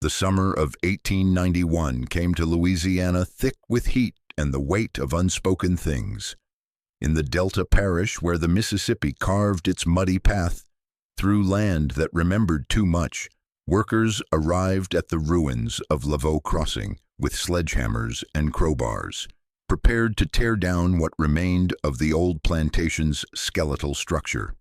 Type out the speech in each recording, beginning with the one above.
The summer of 1891 came to Louisiana thick with heat and the weight of unspoken things. In the Delta Parish, where the Mississippi carved its muddy path through land that remembered too much, workers arrived at the ruins of LaVeau Crossing with sledgehammers and crowbars, prepared to tear down what remained of the old plantation's skeletal structure.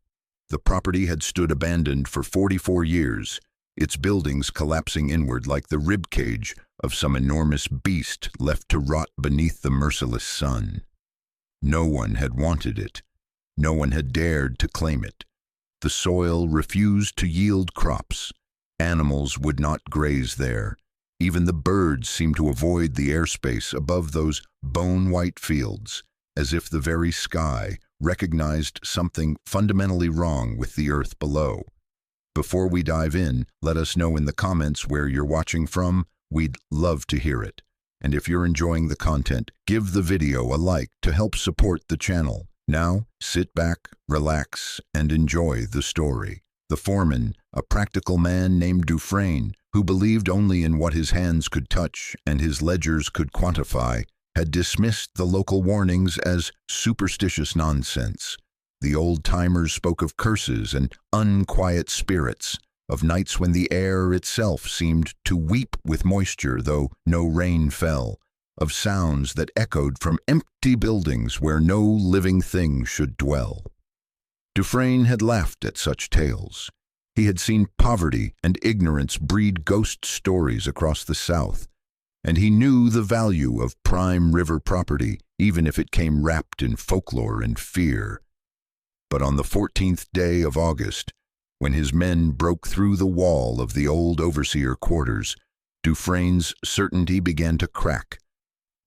The property had stood abandoned for 44 years, its buildings collapsing inward like the rib cage of some enormous beast left to rot beneath the merciless sun. No one had wanted it. No one had dared to claim it. The soil refused to yield crops. Animals would not graze there. Even the birds seemed to avoid the airspace above those bone-white fields, as if the very sky recognized something fundamentally wrong with the earth below. Before we dive in, let us know in the comments where you're watching from. We'd love to hear it. And if you're enjoying the content, give the video a like to help support the channel. Now, sit back, relax, and enjoy the story. The foreman, a practical man named Dufresne, who believed only in what his hands could touch and his ledgers could quantify, had dismissed the local warnings as superstitious nonsense. The old-timers spoke of curses and unquiet spirits, of nights when the air itself seemed to weep with moisture though no rain fell, of sounds that echoed from empty buildings where no living thing should dwell. Dufresne had laughed at such tales. He had seen poverty and ignorance breed ghost stories across the South, and he knew the value of prime river property, even if it came wrapped in folklore and fear. But on the 14th day of August, when his men broke through the wall of the old overseer quarters, Dufresne's certainty began to crack,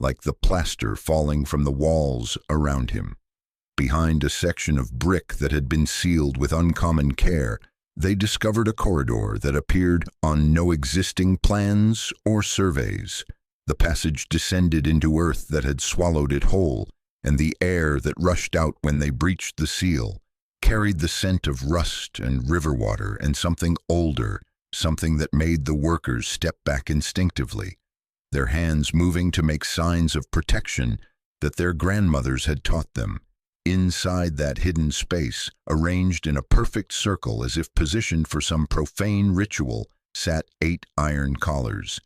like the plaster falling from the walls around him. Behind a section of brick that had been sealed with uncommon care, they discovered a corridor that appeared on no existing plans or surveys. The passage descended into earth that had swallowed it whole, and the air that rushed out when they breached the seal carried the scent of rust and river water and something older, something that made the workers step back instinctively, their hands moving to make signs of protection that their grandmothers had taught them. Inside that hidden space, arranged in a perfect circle as if positioned for some profane ritual, sat 8 iron collars.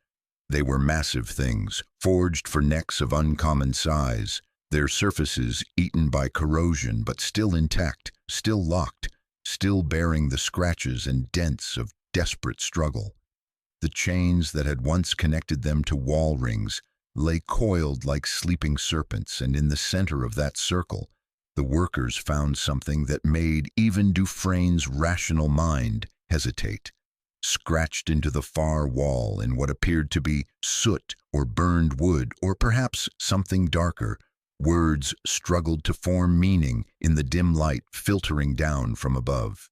They were massive things, forged for necks of uncommon size, their surfaces eaten by corrosion but still intact, still locked, still bearing the scratches and dents of desperate struggle. The chains that had once connected them to wall rings lay coiled like sleeping serpents, and in the center of that circle, the workers found something that made even Dufresne's rational mind hesitate. Scratched into the far wall in what appeared to be soot or burned wood, or perhaps something darker, words struggled to form meaning in the dim light filtering down from above.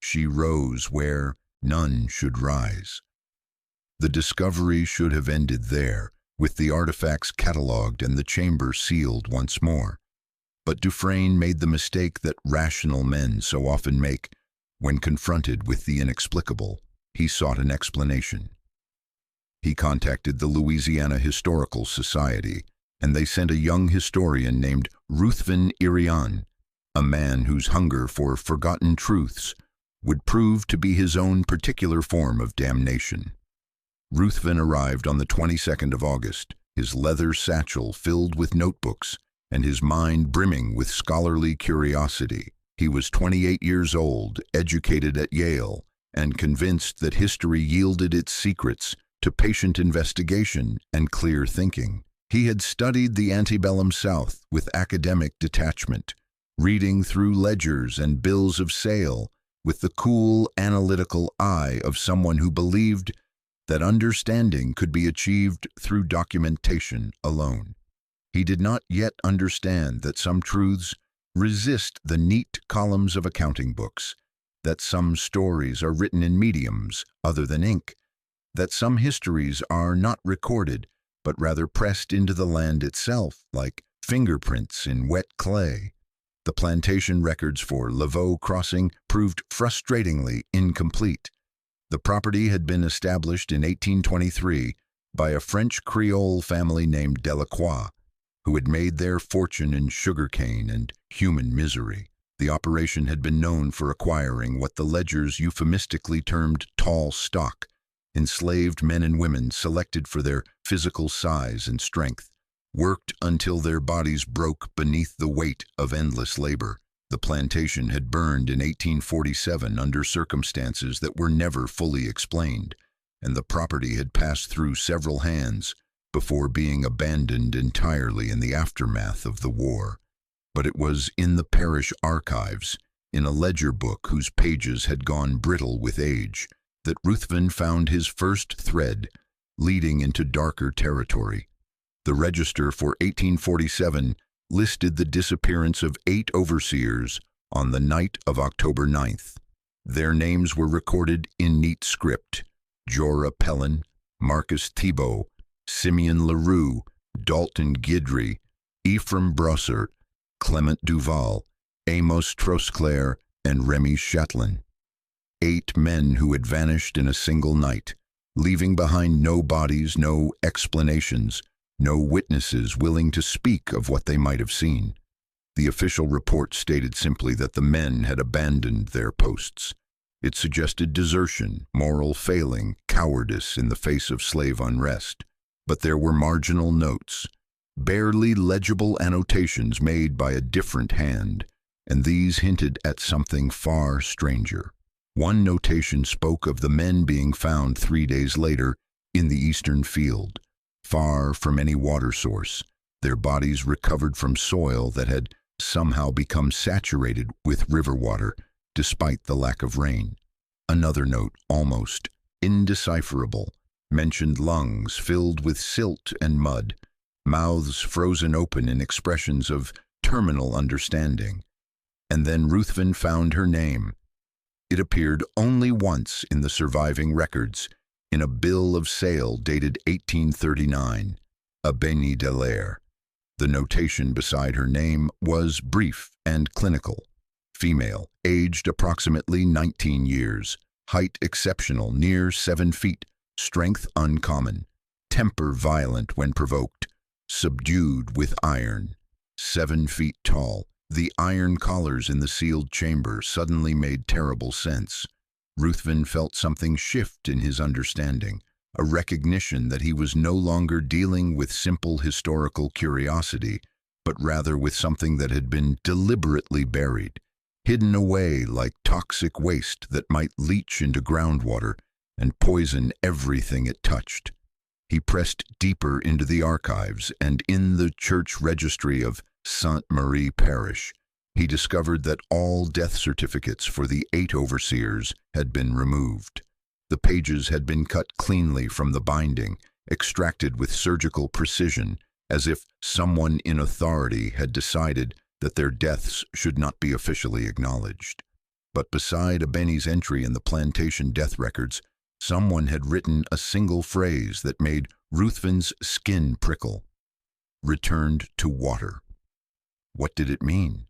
She rose where none should rise. The discovery should have ended there, with the artifacts catalogued and the chamber sealed once more. But Dufresne made the mistake that rational men so often make. When confronted with the inexplicable, he sought an explanation. He contacted the Louisiana Historical Society, and they sent a young historian named Ruthven Irian, a man whose hunger for forgotten truths would prove to be his own particular form of damnation. Ruthven arrived on the 22nd of August, his leather satchel filled with notebooks, and his mind brimming with scholarly curiosity. He was 28 years old, educated at Yale, and convinced that history yielded its secrets to patient investigation and clear thinking. He had studied the antebellum South with academic detachment, reading through ledgers and bills of sale with the cool, analytical eye of someone who believed that understanding could be achieved through documentation alone. He did not yet understand that some truths resist the neat columns of accounting books, that some stories are written in mediums other than ink, that some histories are not recorded, but rather pressed into the land itself like fingerprints in wet clay. The plantation records for LaVeau Crossing proved frustratingly incomplete. The property had been established in 1823 by a French Creole family named Delacroix, who had made their fortune in sugarcane and human misery. The operation had been known for acquiring what the ledgers euphemistically termed tall stock, enslaved men and women selected for their physical size and strength, worked until their bodies broke beneath the weight of endless labor. The plantation had burned in 1847 under circumstances that were never fully explained, and the property had passed through several hands before being abandoned entirely in the aftermath of the war. But it was in the parish archives, in a ledger book whose pages had gone brittle with age, that Ruthven found his first thread leading into darker territory. The register for 1847 listed the disappearance of 8 overseers on the night of October 9th. Their names were recorded in neat script: Jorah Pellin, Marcus Thibault, Simeon Leroux, Dalton Guidry, Ephraim Brossart, Clement Duval, Amos Trosclair, and Remy Chatelain. 8 men who had vanished in a single night, leaving behind no bodies, no explanations, no witnesses willing to speak of what they might have seen. The official report stated simply that the men had abandoned their posts. It suggested desertion, moral failing, cowardice in the face of slave unrest. But there were marginal notes, barely legible annotations made by a different hand, and these hinted at something far stranger. One notation spoke of the men being found 3 days later in the eastern field, far from any water source, their bodies recovered from soil that had somehow become saturated with river water despite the lack of rain. Another note, almost indecipherable, mentioned lungs filled with silt and mud, mouths frozen open in expressions of terminal understanding. And then Ruthven found her name. It appeared only once in the surviving records, in a bill of sale dated 1839, Abeni Delaire. The notation beside her name was brief and clinical. Female, aged approximately 19 years, height exceptional, near 7 feet, strength uncommon, temper violent when provoked, subdued with iron, 7 feet tall. The iron collars in the sealed chamber suddenly made terrible sense. Ruthven felt something shift in his understanding, a recognition that he was no longer dealing with simple historical curiosity, but rather with something that had been deliberately buried, hidden away like toxic waste that might leach into groundwater and poison everything it touched. He pressed deeper into the archives, and in the church registry of Sainte Marie Parish, he discovered that all death certificates for the 8 overseers had been removed. The pages had been cut cleanly from the binding, extracted with surgical precision, as if someone in authority had decided that their deaths should not be officially acknowledged. But beside Abeni's entry in the plantation death records, someone had written a single phrase that made Ruthven's skin prickle: returned to water. What did it mean?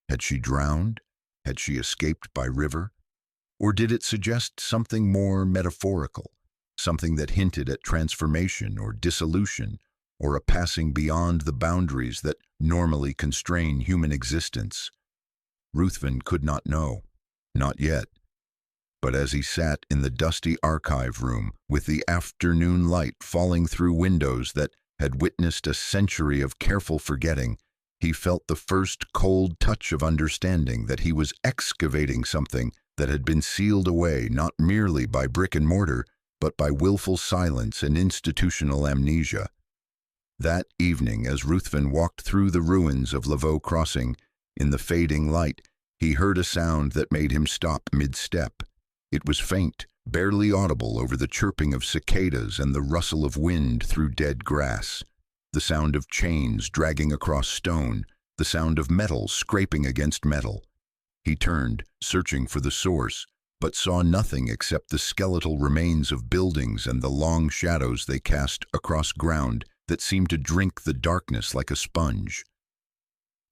Had she drowned? Had she escaped by river? Or did it suggest something more metaphorical, something that hinted at transformation or dissolution, or a passing beyond the boundaries that normally constrain human existence? Ruthven could not know, not yet. But as he sat in the dusty archive room, with the afternoon light falling through windows that had witnessed a century of careful forgetting, he felt the first cold touch of understanding that he was excavating something that had been sealed away not merely by brick and mortar, but by willful silence and institutional amnesia. That evening, as Ruthven walked through the ruins of LaVeau Crossing, in the fading light, he heard a sound that made him stop mid-step. It was faint, barely audible over the chirping of cicadas and the rustle of wind through dead grass. The sound of chains dragging across stone, the sound of metal scraping against metal. He turned, searching for the source, but saw nothing except the skeletal remains of buildings and the long shadows they cast across ground that seemed to drink the darkness like a sponge.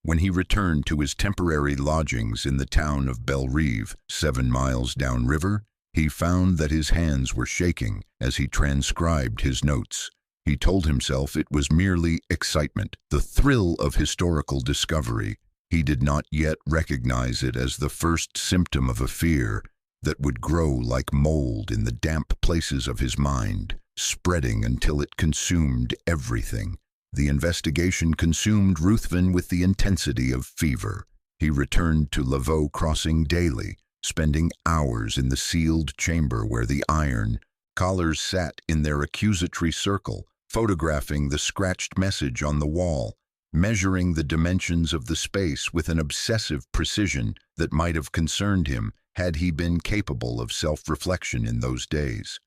When he returned to his temporary lodgings in the town of Belle Rive, 7 miles downriver, He found that his hands were shaking as he transcribed his notes. He told himself it was merely excitement, the thrill of historical discovery. He did not yet recognize it as the first symptom of a fear that would grow like mold in the damp places of his mind, spreading until it consumed everything. The investigation consumed Ruthven with the intensity of fever. He returned to LaVeau Crossing daily, spending hours in the sealed chamber where the iron collars sat in their accusatory circle, photographing the scratched message on the wall, measuring the dimensions of the space with an obsessive precision that might have concerned him had he been capable of self-reflection in those days.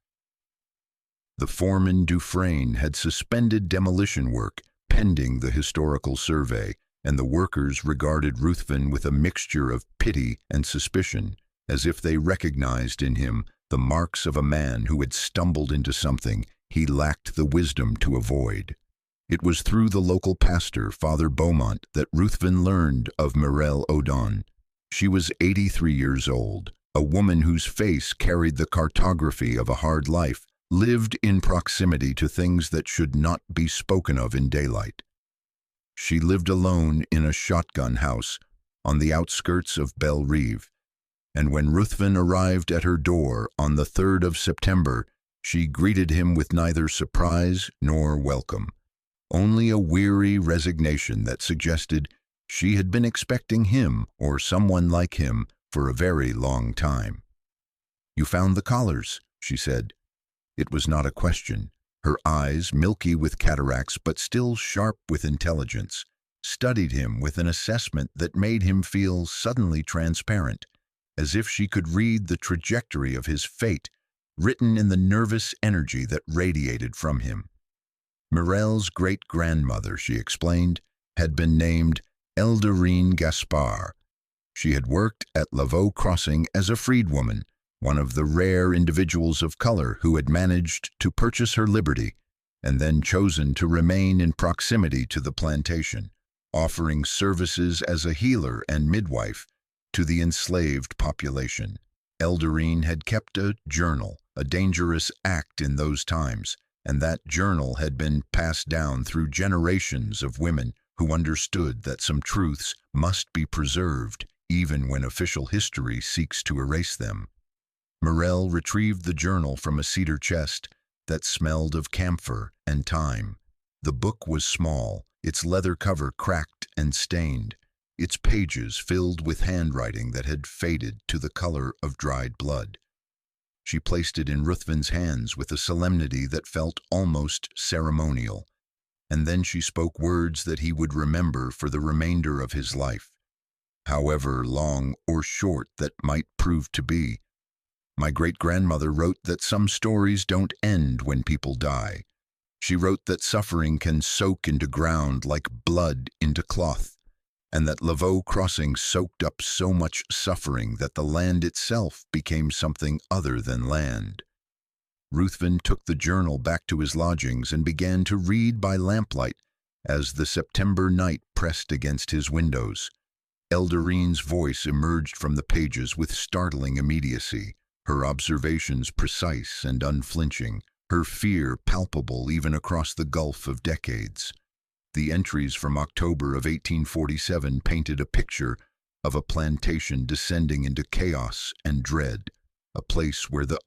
The foreman Dufresne had suspended demolition work pending the historical survey, and the workers regarded Ruthven with a mixture of pity and suspicion, as if they recognized in him the marks of a man who had stumbled into something he lacked the wisdom to avoid. It was through the local pastor, Father Beaumont, that Ruthven learned of Mireille Audin. She was 83 years old, a woman whose face carried the cartography of a hard life, lived in proximity to things that should not be spoken of in daylight. She lived alone in a shotgun house on the outskirts of Belle Rive, and when Ruthven arrived at her door on the 3rd of September, she greeted him with neither surprise nor welcome, only a weary resignation that suggested she had been expecting him or someone like him for a very long time. "You found the collars," she said. It was not a question. Her eyes, milky with cataracts but still sharp with intelligence, studied him with an assessment that made him feel suddenly transparent, as if she could read the trajectory of his fate, written in the nervous energy that radiated from him. Mireille's great-grandmother, she explained, had been named Eldorine Gaspard. She had worked at LaVeau Crossing as a freedwoman, one of the rare individuals of color who had managed to purchase her liberty and then chosen to remain in proximity to the plantation, offering services as a healer and midwife to the enslaved population. Eldorine had kept a journal, a dangerous act in those times, and that journal had been passed down through generations of women who understood that some truths must be preserved even when official history seeks to erase them. Mireille retrieved the journal from a cedar chest that smelled of camphor and thyme. The book was small, its leather cover cracked and stained, its pages filled with handwriting that had faded to the color of dried blood. She placed it in Ruthven's hands with a solemnity that felt almost ceremonial, and then she spoke words that he would remember for the remainder of his life, however long or short that might prove to be. "My great-grandmother wrote that some stories don't end when people die. She wrote that suffering can soak into ground like blood into cloth, and that LaVeau Crossing soaked up so much suffering that the land itself became something other than land." Ruthven took the journal back to his lodgings and began to read by lamplight as the September night pressed against his windows. Eldorine's voice emerged from the pages with startling immediacy, her observations precise and unflinching, her fear palpable even across the gulf of decades. The entries from October of 1847 painted a picture of a plantation descending into chaos and dread, a place where the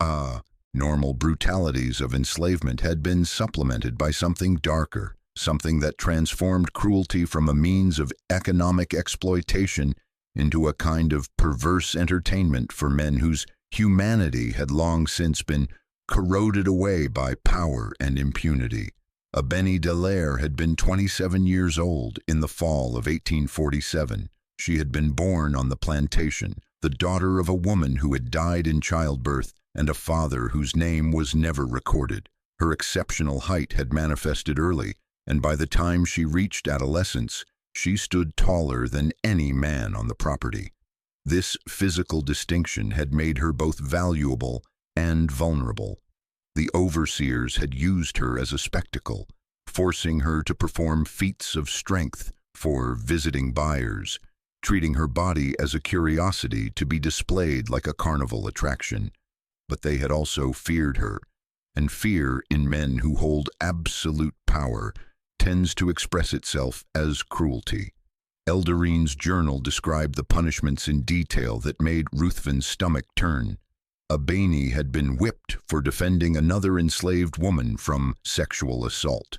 normal brutalities of enslavement had been supplemented by something darker, something that transformed cruelty from a means of economic exploitation into a kind of perverse entertainment for men whose humanity had long since been corroded away by power and impunity. Abeni Delaire had been 27 years old in the fall of 1847. She had been born on the plantation, the daughter of a woman who had died in childbirth and a father whose name was never recorded. Her exceptional height had manifested early, and by the time she reached adolescence, she stood taller than any man on the property. This physical distinction had made her both valuable and vulnerable. The overseers had used her as a spectacle, forcing her to perform feats of strength for visiting buyers, treating her body as a curiosity to be displayed like a carnival attraction. but they had also feared her, and fear in men who hold absolute power tends to express itself as cruelty. Eldarine's journal described the punishments in detail that made Ruthven's stomach turn. Abeni had been whipped for defending another enslaved woman from sexual assault.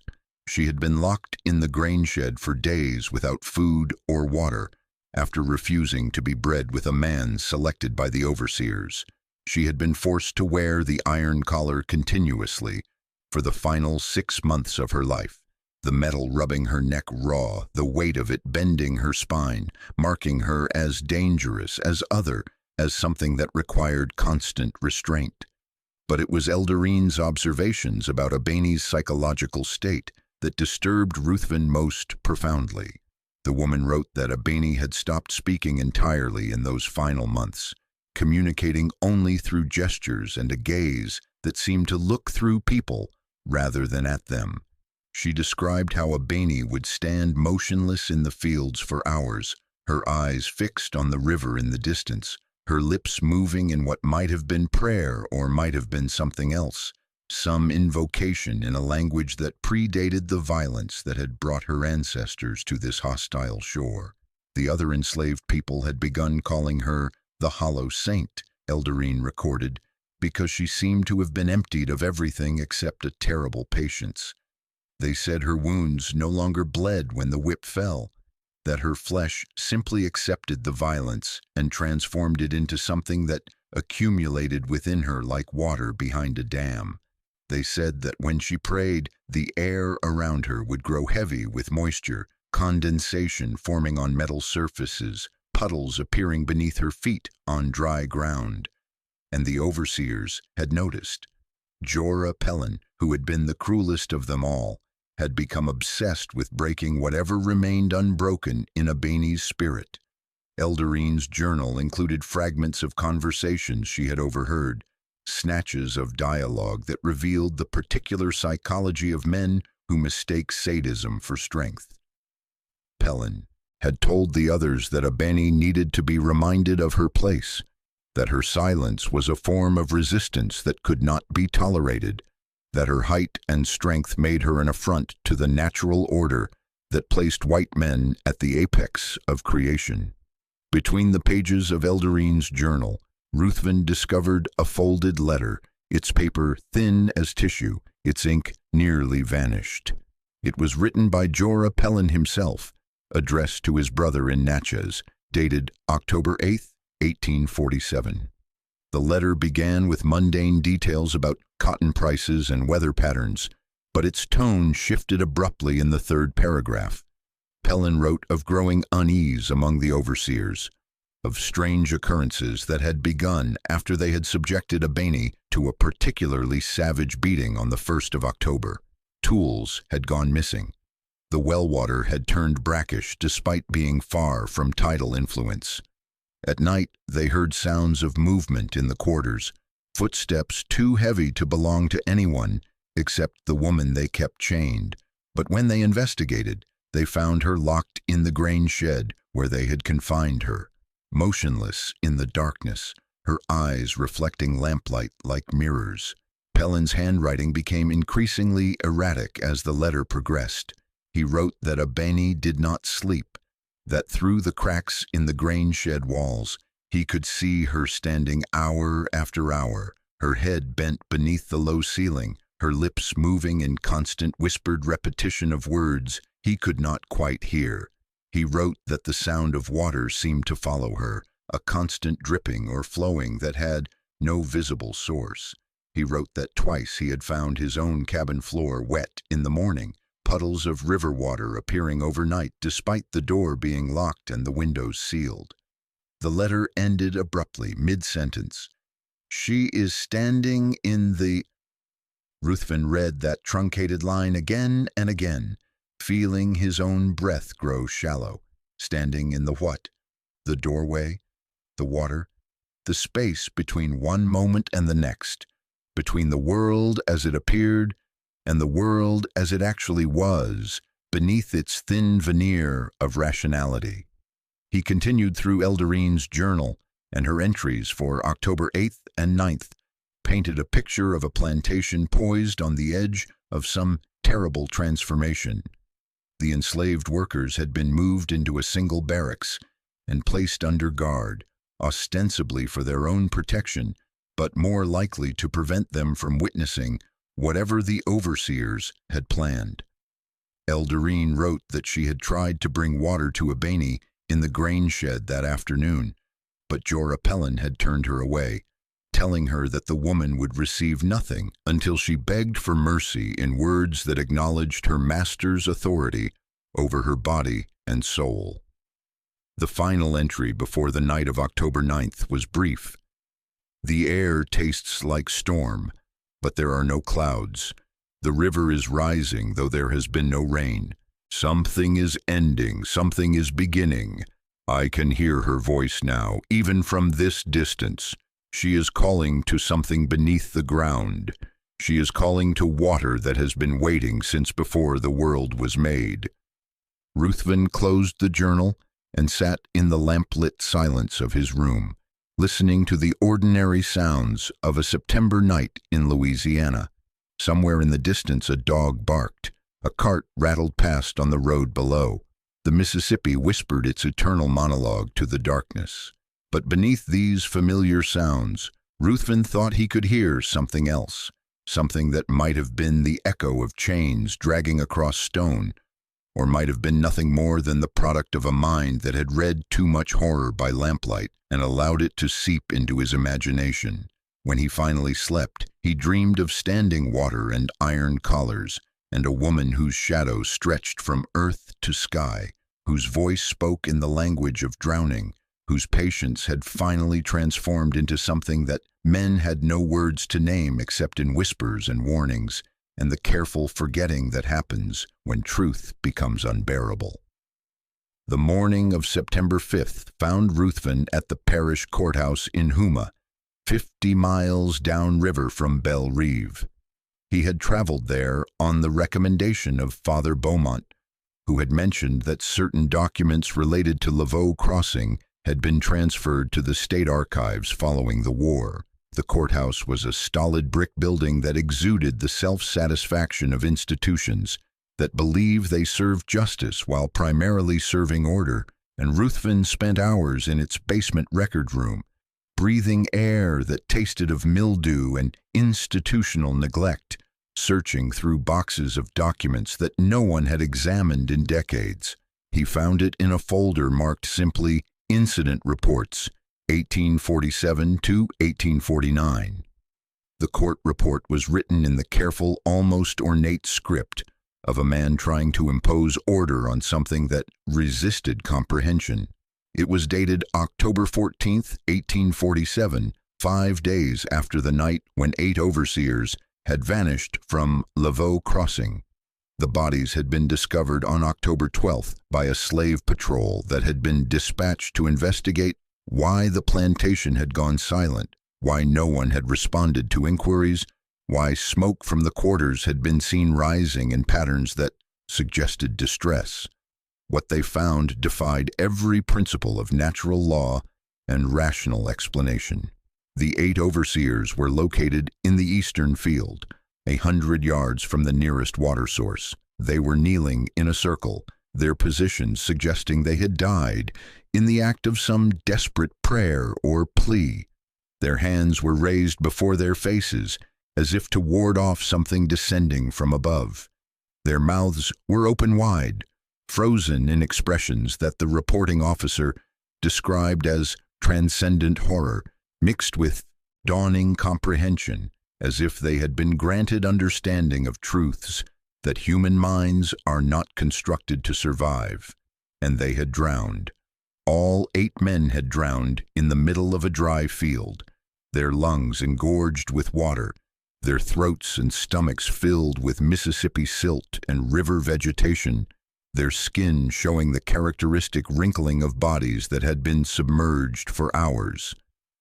She had been locked in the grain shed for days without food or water, after refusing to be bred with a man selected by the overseers. She had been forced to wear the iron collar continuously for the final 6 months of her life, the metal rubbing her neck raw, the weight of it bending her spine, marking her as dangerous, as other, as something that required constant restraint. But it was Eldarine's observations about Abeni's psychological state that disturbed Ruthven most profoundly. The woman wrote that Abeni had stopped speaking entirely in those final months, communicating only through gestures and a gaze that seemed to look through people rather than at them. She described how Abeni would stand motionless in the fields for hours, her eyes fixed on the river in the distance, her lips moving in what might have been prayer or might have been something else, some invocation in a language that predated the violence that had brought her ancestors to this hostile shore. The other enslaved people had begun calling her the Hollow Saint, Eldarine recorded, because she seemed to have been emptied of everything except a terrible patience. They said her wounds no longer bled when the whip fell, that her flesh simply accepted the violence and transformed it into something that accumulated within her like water behind a dam. They said that when she prayed, the air around her would grow heavy with moisture, condensation forming on metal surfaces, puddles appearing beneath her feet on dry ground. And the overseers had noticed. Jorah Pelin, who had been the cruelest of them all, had become obsessed with breaking whatever remained unbroken in Abeni's spirit. Eldarine's journal included fragments of conversations she had overheard, snatches of dialogue that revealed the particular psychology of men who mistake sadism for strength. Pelin had told the others that Abeni needed to be reminded of her place, that her silence was a form of resistance that could not be tolerated, that her height and strength made her an affront to the natural order that placed white men at the apex of creation. Between the pages of Eldarine's journal, Ruthven discovered a folded letter, its paper thin as tissue, its ink nearly vanished. It was written by Jorah Pelin himself, addressed to his brother in Natchez, dated October 8, 1847. The letter began with mundane details about cotton prices and weather patterns, but its tone shifted abruptly in the third paragraph. Pelin wrote of growing unease among the overseers, of strange occurrences that had begun after they had subjected Abeni to a particularly savage beating on the 1st of October. Tools had gone missing. The well water had turned brackish despite being far from tidal influence. At night, they heard sounds of movement in the quarters, footsteps too heavy to belong to anyone except the woman they kept chained. But when they investigated, they found her locked in the grain shed where they had confined her, motionless in the darkness, her eyes reflecting lamplight like mirrors. Pelin's handwriting became increasingly erratic as the letter progressed. He wrote that Abeni did not sleep, that through the cracks in the grain shed walls, he could see her standing hour after hour, her head bent beneath the low ceiling, her lips moving in constant whispered repetition of words he could not quite hear. He wrote that the sound of water seemed to follow her, a constant dripping or flowing that had no visible source. He wrote that twice he had found his own cabin floor wet in the morning, puddles of river water appearing overnight despite the door being locked and the windows sealed. The letter ended abruptly, mid-sentence. "She is standing in the—" Ruthven read that truncated line again and again, feeling his own breath grow shallow. Standing in the what? The doorway? The water? The space between one moment and the next, between the world as it appeared and the world as it actually was, beneath its thin veneer of rationality. He continued through Eldarine's journal and her entries for October 8th and 9th, painted a picture of a plantation poised on the edge of some terrible transformation. The enslaved workers had been moved into a single barracks and placed under guard, ostensibly for their own protection, but more likely to prevent them from witnessing whatever the overseers had planned. Eldarine wrote that she had tried to bring water to Abeni in the grain shed that afternoon, but Jorah Pellin had turned her away, telling her that the woman would receive nothing until she begged for mercy in words that acknowledged her master's authority over her body and soul. The final entry before the night of October 9th was brief. The air tastes like storm, but there are no clouds. The river is rising, though there has been no rain. Something is ending, something is beginning. I can hear her voice now, even from this distance. She is calling to something beneath the ground. She is calling to water that has been waiting since before the world was made. Ruthven closed the journal and sat in the lamplit silence of his room, listening to the ordinary sounds of a September night in Louisiana. Somewhere in the distance a dog barked. A cart rattled past on the road below. The Mississippi whispered its eternal monologue to the darkness. But beneath these familiar sounds, Ruthven thought he could hear something else, something that might have been the echo of chains dragging across stone, or might have been nothing more than the product of a mind that had read too much horror by lamplight and allowed it to seep into his imagination. When he finally slept, he dreamed of standing water and iron collars, and a woman whose shadow stretched from earth to sky, whose voice spoke in the language of drowning, whose patience had finally transformed into something that men had no words to name except in whispers and warnings, and the careful forgetting that happens when truth becomes unbearable. The morning of September 5th found Ruthven at the parish courthouse in Houma, 50 miles downriver from Belle Rive. He had traveled there on the recommendation of Father Beaumont, who had mentioned that certain documents related to LaVeau Crossing had been transferred to the state archives following the war. The courthouse was a stolid brick building that exuded the self-satisfaction of institutions that believe they serve justice while primarily serving order, and Ruthven spent hours in its basement record room, breathing air that tasted of mildew and institutional neglect, searching through boxes of documents that no one had examined in decades. He found it in a folder marked simply Incident Reports, 1847 to 1849. The court report was written in the careful, almost ornate script of a man trying to impose order on something that resisted comprehension. It was dated October 14th, 1847, 5 days after the night when 8 overseers had vanished from LaVeau Crossing. The bodies had been discovered on October 12th by a slave patrol that had been dispatched to investigate why the plantation had gone silent, why no one had responded to inquiries, why smoke from the quarters had been seen rising in patterns that suggested distress. What they found defied every principle of natural law and rational explanation. The 8 overseers were located in the eastern field, 100 yards from the nearest water source. They were kneeling in a circle, their positions suggesting they had died in the act of some desperate prayer or plea. Their hands were raised before their faces, as if to ward off something descending from above. Their mouths were open wide, frozen in expressions that the reporting officer described as transcendent horror, mixed with dawning comprehension, as if they had been granted understanding of truths that human minds are not constructed to survive, and they had drowned. All 8 men had drowned in the middle of a dry field, their lungs engorged with water, their throats and stomachs filled with Mississippi silt and river vegetation, their skin showing the characteristic wrinkling of bodies that had been submerged for hours.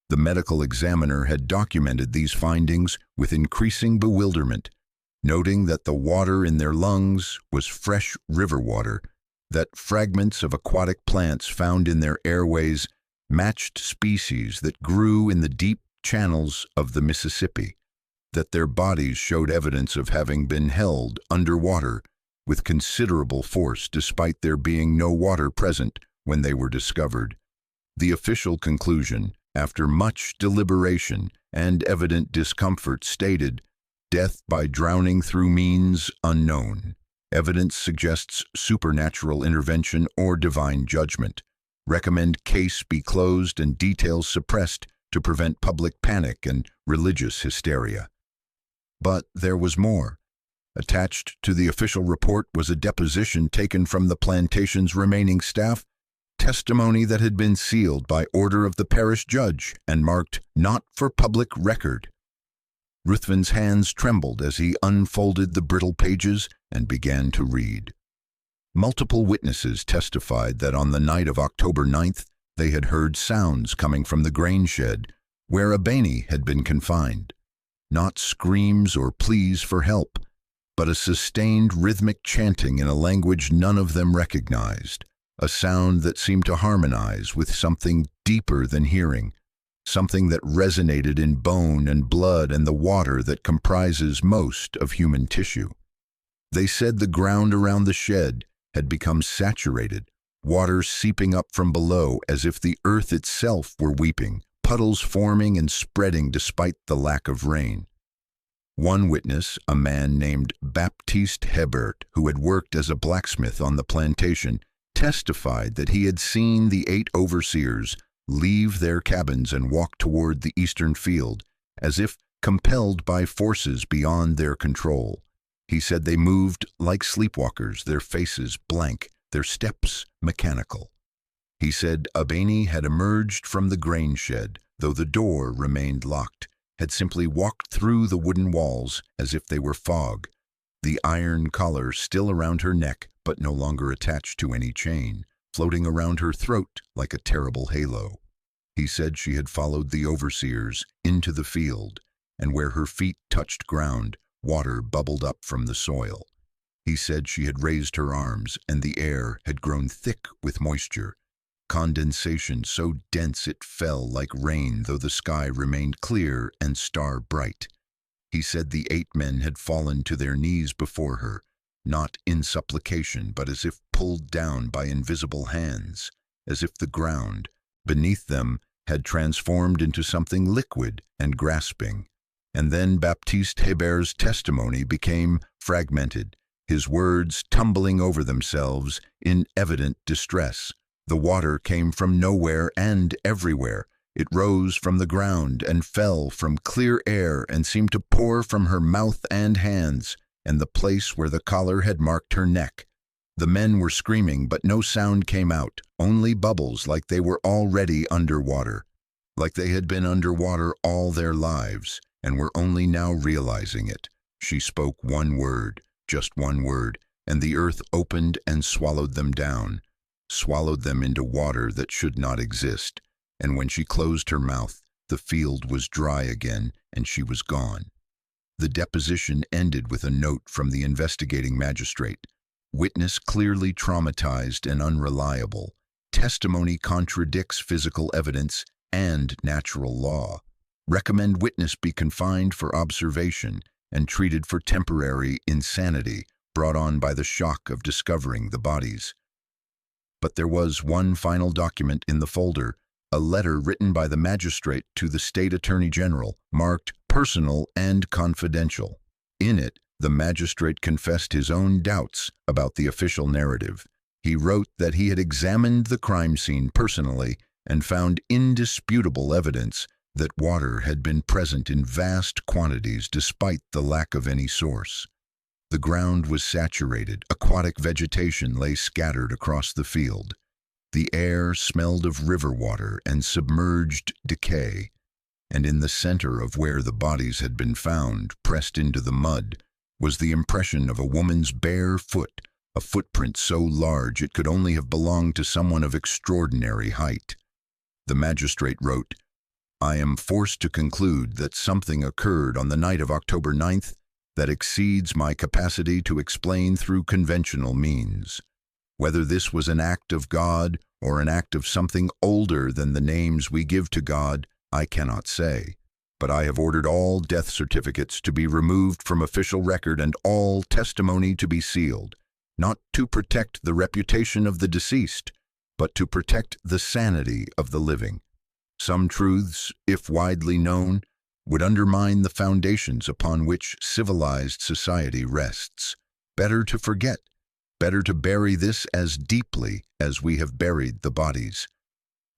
The medical examiner had documented these findings with increasing bewilderment, noting that the water in their lungs was fresh river water, that fragments of aquatic plants found in their airways matched species that grew in the deep channels of the Mississippi, that their bodies showed evidence of having been held underwater with considerable force despite there being no water present when they were discovered. The official conclusion, after much deliberation and evident discomfort, stated, "Death by drowning through means unknown. Evidence suggests supernatural intervention or divine judgment. Recommend case be closed and details suppressed to prevent public panic and religious hysteria." But there was more. Attached to the official report was a deposition taken from the plantation's remaining staff, testimony that had been sealed by order of the parish judge and marked "not for public record." Ruthven's hands trembled as he unfolded the brittle pages and began to read. Multiple witnesses testified that on the night of October 9th, they had heard sounds coming from the grain shed where Abeni had been confined. Not screams or pleas for help, but a sustained rhythmic chanting in a language none of them recognized, a sound that seemed to harmonize with something deeper than hearing, something that resonated in bone and blood and the water that comprises most of human tissue. They said the ground around the shed had become saturated, water seeping up from below as if the earth itself were weeping, puddles forming and spreading despite the lack of rain. One witness, a man named Baptiste Hebert, who had worked as a blacksmith on the plantation, testified that he had seen the 8 overseers leave their cabins and walk toward the eastern field, as if compelled by forces beyond their control. He said they moved like sleepwalkers, their faces blank, their steps mechanical. He said Abeni had emerged from the grain shed, though the door remained locked, had simply walked through the wooden walls as if they were fog, the iron collar still around her neck but no longer attached to any chain, floating around her throat like a terrible halo. He said she had followed the overseers into the field, and where her feet touched ground, water bubbled up from the soil. He said she had raised her arms, and the air had grown thick with moisture, condensation so dense it fell like rain, though the sky remained clear and star-bright. He said the 8 men had fallen to their knees before her, not in supplication, but as if pulled down by invisible hands, as if the ground beneath them had transformed into something liquid and grasping. And then Baptiste Hebert's testimony became fragmented, his words tumbling over themselves in evident distress. The water came from nowhere and everywhere. It rose from the ground and fell from clear air and seemed to pour from her mouth and hands, and the place where the collar had marked her neck. The men were screaming, but no sound came out, only bubbles like they were already underwater, like they had been underwater all their lives and were only now realizing it. She spoke one word, just one word, and the earth opened and swallowed them down, swallowed them into water that should not exist, and when she closed her mouth, the field was dry again and she was gone. The deposition ended with a note from the investigating magistrate. Witness clearly traumatized and unreliable. Testimony contradicts physical evidence and natural law. Recommend witness be confined for observation and treated for temporary insanity brought on by the shock of discovering the bodies. But there was one final document in the folder, a letter written by the magistrate to the state attorney general, marked personal and confidential. In it, the magistrate confessed his own doubts about the official narrative. He wrote that he had examined the crime scene personally and found indisputable evidence that water had been present in vast quantities despite the lack of any source. The ground was saturated, aquatic vegetation lay scattered across the field. The air smelled of river water and submerged decay, and in the center of where the bodies had been found, pressed into the mud, was the impression of a woman's bare foot, a footprint so large it could only have belonged to someone of extraordinary height. The magistrate wrote, "I am forced to conclude that something occurred on the night of October 9th that exceeds my capacity to explain through conventional means. Whether this was an act of God or an act of something older than the names we give to God, I cannot say. but I have ordered all death certificates to be removed from official record and all testimony to be sealed, not to protect the reputation of the deceased, but to protect the sanity of the living. Some truths, if widely known, would undermine the foundations upon which civilized society rests. Better to forget, better to bury this as deeply as we have buried the bodies.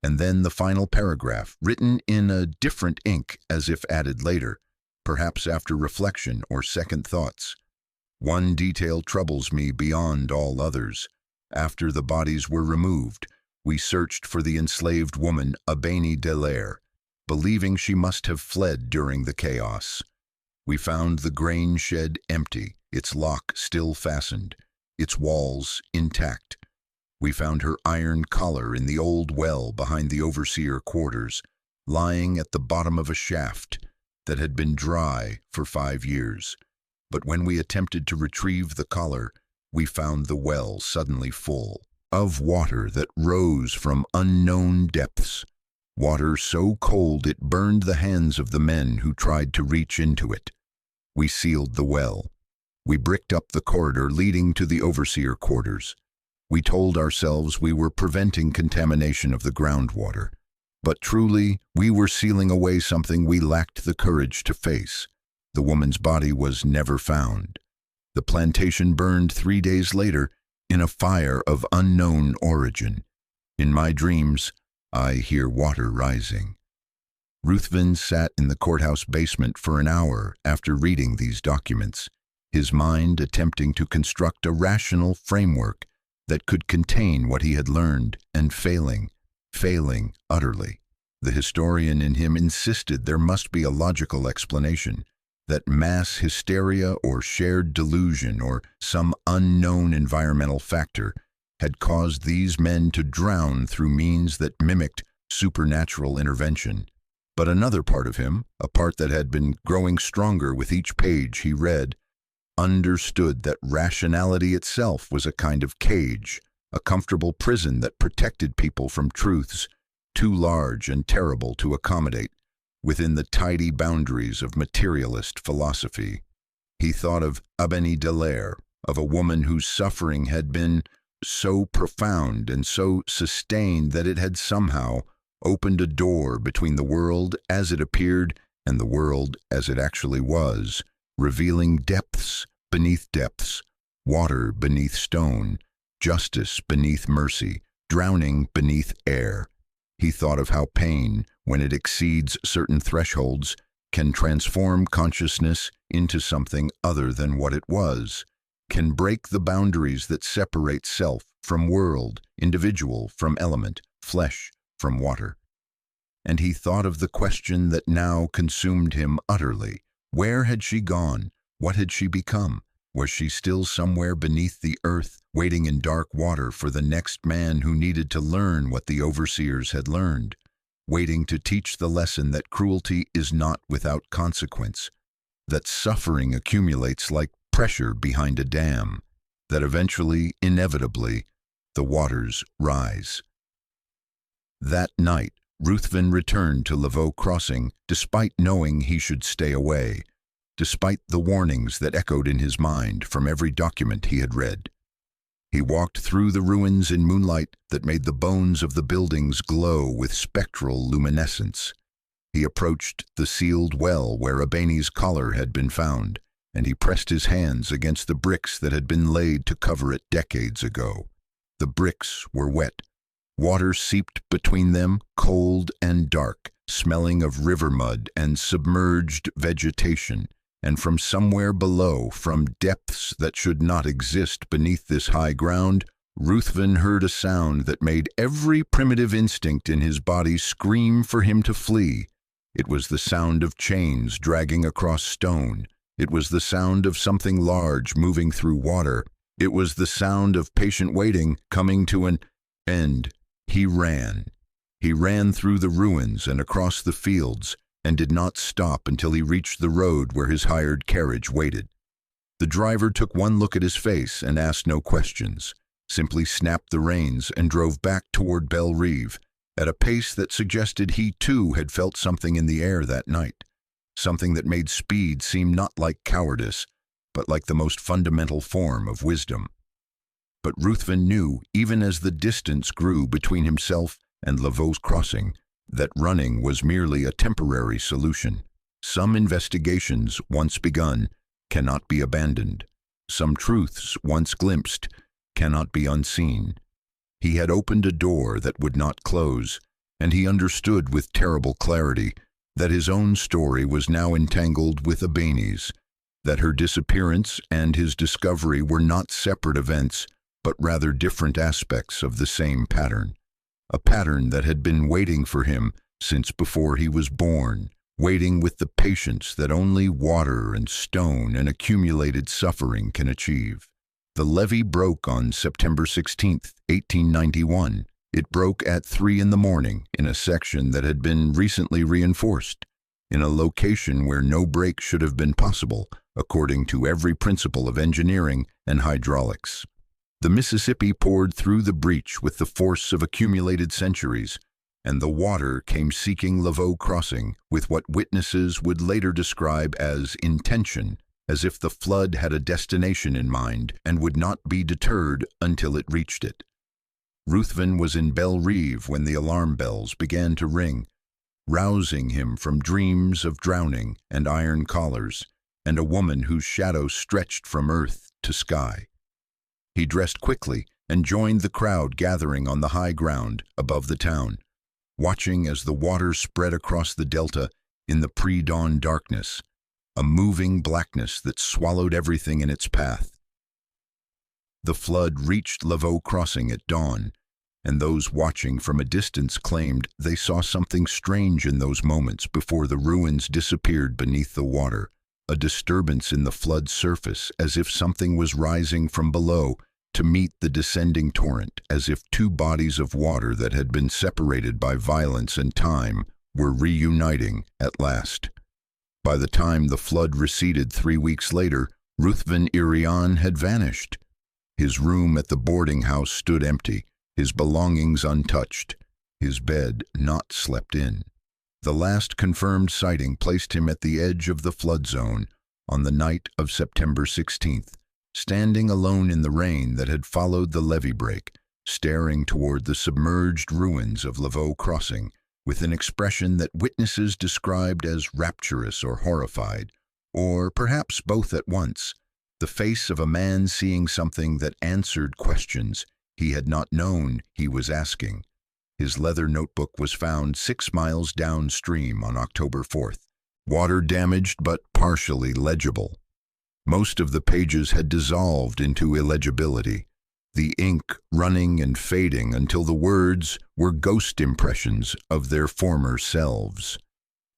And then the final paragraph, written in a different ink as if added later, perhaps after reflection or second thoughts. One detail troubles me beyond all others. After the bodies were removed, we searched for the enslaved woman Abeni Delaire, believing she must have fled during the chaos. We found the grain shed empty, its lock still fastened, its walls intact. We found her iron collar in the old well behind the overseer quarters, lying at the bottom of a shaft that had been dry for 5 years. But when we attempted to retrieve the collar, we found the well suddenly full of water that rose from unknown depths, water so cold it burned the hands of the men who tried to reach into it. We sealed the well. We bricked up the corridor leading to the overseer quarters. We told ourselves we were preventing contamination of the groundwater, but truly we were sealing away something we lacked the courage to face. The woman's body was never found. The plantation burned 3 days later in a fire of unknown origin. In my dreams, I hear water rising. Ruthven sat in the courthouse basement for an hour after reading these documents, his mind attempting to construct a rational framework that could contain what he had learned, and failing utterly. The historian in him insisted there must be a logical explanation, that mass hysteria or shared delusion or some unknown environmental factor had caused these men to drown through means that mimicked supernatural intervention. But another part of him, a part that had been growing stronger with each page he read, understood that rationality itself was a kind of cage, a comfortable prison that protected people from truths too large and terrible to accommodate within the tidy boundaries of materialist philosophy. He thought of Abeni Delaire, of a woman whose suffering had been so profound and so sustained that it had somehow opened a door between the world as it appeared and the world as it actually was, revealing depths beneath depths, water beneath stone, justice beneath mercy, drowning beneath air. He thought of how pain, when it exceeds certain thresholds, can transform consciousness into something other than what it was, can break the boundaries that separate self from world, individual from element, flesh from water. And he thought of the question that now consumed him utterly. Where had she gone? What had she become? Was she still somewhere beneath the earth, waiting in dark water for the next man who needed to learn what the overseers had learned, waiting to teach the lesson that cruelty is not without consequence, that suffering accumulates like pressure behind a dam, that eventually, inevitably, the waters rise? That night, Ruthven returned to LaVeau Crossing despite knowing he should stay away, despite the warnings that echoed in his mind from every document he had read. He walked through the ruins in moonlight that made the bones of the buildings glow with spectral luminescence. He approached the sealed well where Abeni's collar had been found, and he pressed his hands against the bricks that had been laid to cover it decades ago. The bricks were wet. Water seeped between them, cold and dark, smelling of river mud and submerged vegetation. And from somewhere below, from depths that should not exist beneath this high ground, Ruthven heard a sound that made every primitive instinct in his body scream for him to flee. It was the sound of chains dragging across stone. It was the sound of something large moving through water. It was the sound of patient waiting coming to an end. He ran. He ran through the ruins and across the fields, and did not stop until he reached the road where his hired carriage waited. The driver took one look at his face and asked no questions, simply snapped the reins and drove back toward Belle Rive, at a pace that suggested he too had felt something in the air that night, something that made speed seem not like cowardice, but like the most fundamental form of wisdom. But Ruthven knew, even as the distance grew between himself and LaVeau Crossing, that running was merely a temporary solution. Some investigations, once begun, cannot be abandoned. Some truths, once glimpsed, cannot be unseen. He had opened a door that would not close, and he understood with terrible clarity that his own story was now entangled with Abeni's, that her disappearance and his discovery were not separate events, but rather different aspects of the same pattern. A pattern that had been waiting for him since before he was born, waiting with the patience that only water and stone and accumulated suffering can achieve. The levee broke on September 16, 1891. It broke at 3 in the morning in a section that had been recently reinforced, in a location where no break should have been possible, according to every principle of engineering and hydraulics. The Mississippi poured through the breach with the force of accumulated centuries, and the water came seeking LaVeau Crossing with what witnesses would later describe as intention, as if the flood had a destination in mind and would not be deterred until it reached it. Ruthven was in Belle Rive when the alarm bells began to ring, rousing him from dreams of drowning and iron collars, and a woman whose shadow stretched from earth to sky. He dressed quickly and joined the crowd gathering on the high ground above the town, watching as the water spread across the delta in the pre-dawn darkness, a moving blackness that swallowed everything in its path. The flood reached LaVeau Crossing at dawn, and those watching from a distance claimed they saw something strange in those moments before the ruins disappeared beneath the water, a disturbance in the flood's surface as if something was rising from below to meet the descending torrent, as if two bodies of water that had been separated by violence and time were reuniting at last. By the time the flood receded 3 weeks later, Ruthven Irion had vanished. His room at the boarding house stood empty, his belongings untouched, his bed not slept in. The last confirmed sighting placed him at the edge of the flood zone on the night of September 16th, standing alone in the rain that had followed the levee break, staring toward the submerged ruins of LaVeau Crossing with an expression that witnesses described as rapturous or horrified, or perhaps both at once, the face of a man seeing something that answered questions he had not known he was asking. His leather notebook was found 6 miles downstream on October 4th, water damaged but partially legible. Most of the pages had dissolved into illegibility, the ink running and fading until the words were ghost impressions of their former selves.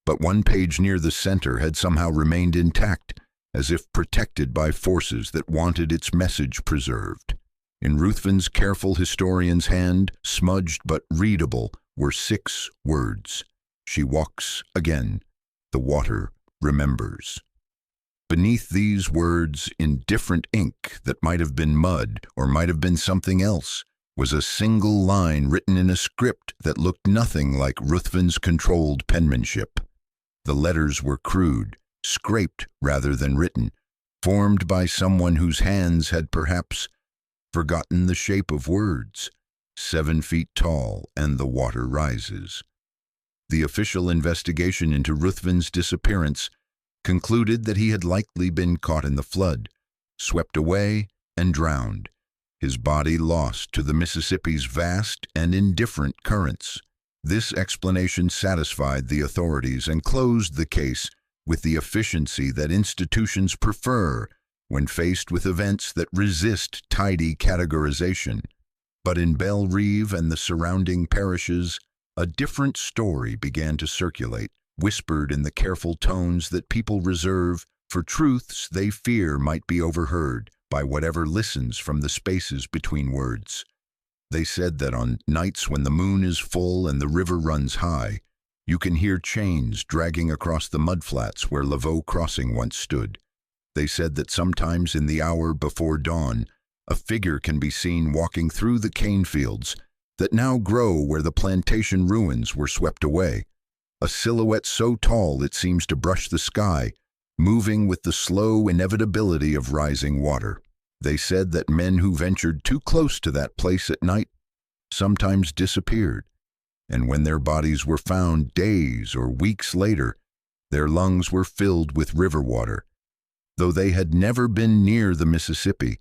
But one page near the center had somehow remained intact, as if protected by forces that wanted its message preserved. In Ruthven's careful historian's hand, smudged but readable, were 6 words. She walks again. The water remembers. Beneath these words, in different ink that might have been mud or might have been something else, was a single line written in a script that looked nothing like Ruthven's controlled penmanship. The letters were crude, scraped rather than written, formed by someone whose hands had perhaps forgotten the shape of words. 7 feet tall, and the water rises. The official investigation into Ruthven's disappearance concluded that he had likely been caught in the flood, swept away, and drowned, his body lost to the Mississippi's vast and indifferent currents. This explanation satisfied the authorities and closed the case with the efficiency that institutions prefer when faced with events that resist tidy categorization. But in Belle Rive and the surrounding parishes, a different story began to circulate, whispered in the careful tones that people reserve for truths they fear might be overheard by whatever listens from the spaces between words. They said that on nights when the moon is full and the river runs high, you can hear chains dragging across the mudflats where LaVeau Crossing once stood. They said that sometimes in the hour before dawn, a figure can be seen walking through the cane fields that now grow where the plantation ruins were swept away. a silhouette so tall it seems to brush the sky, moving with the slow inevitability of rising water. They said that men who ventured too close to that place at night sometimes disappeared, and when their bodies were found days or weeks later, their lungs were filled with river water. Though they had never been near the Mississippi,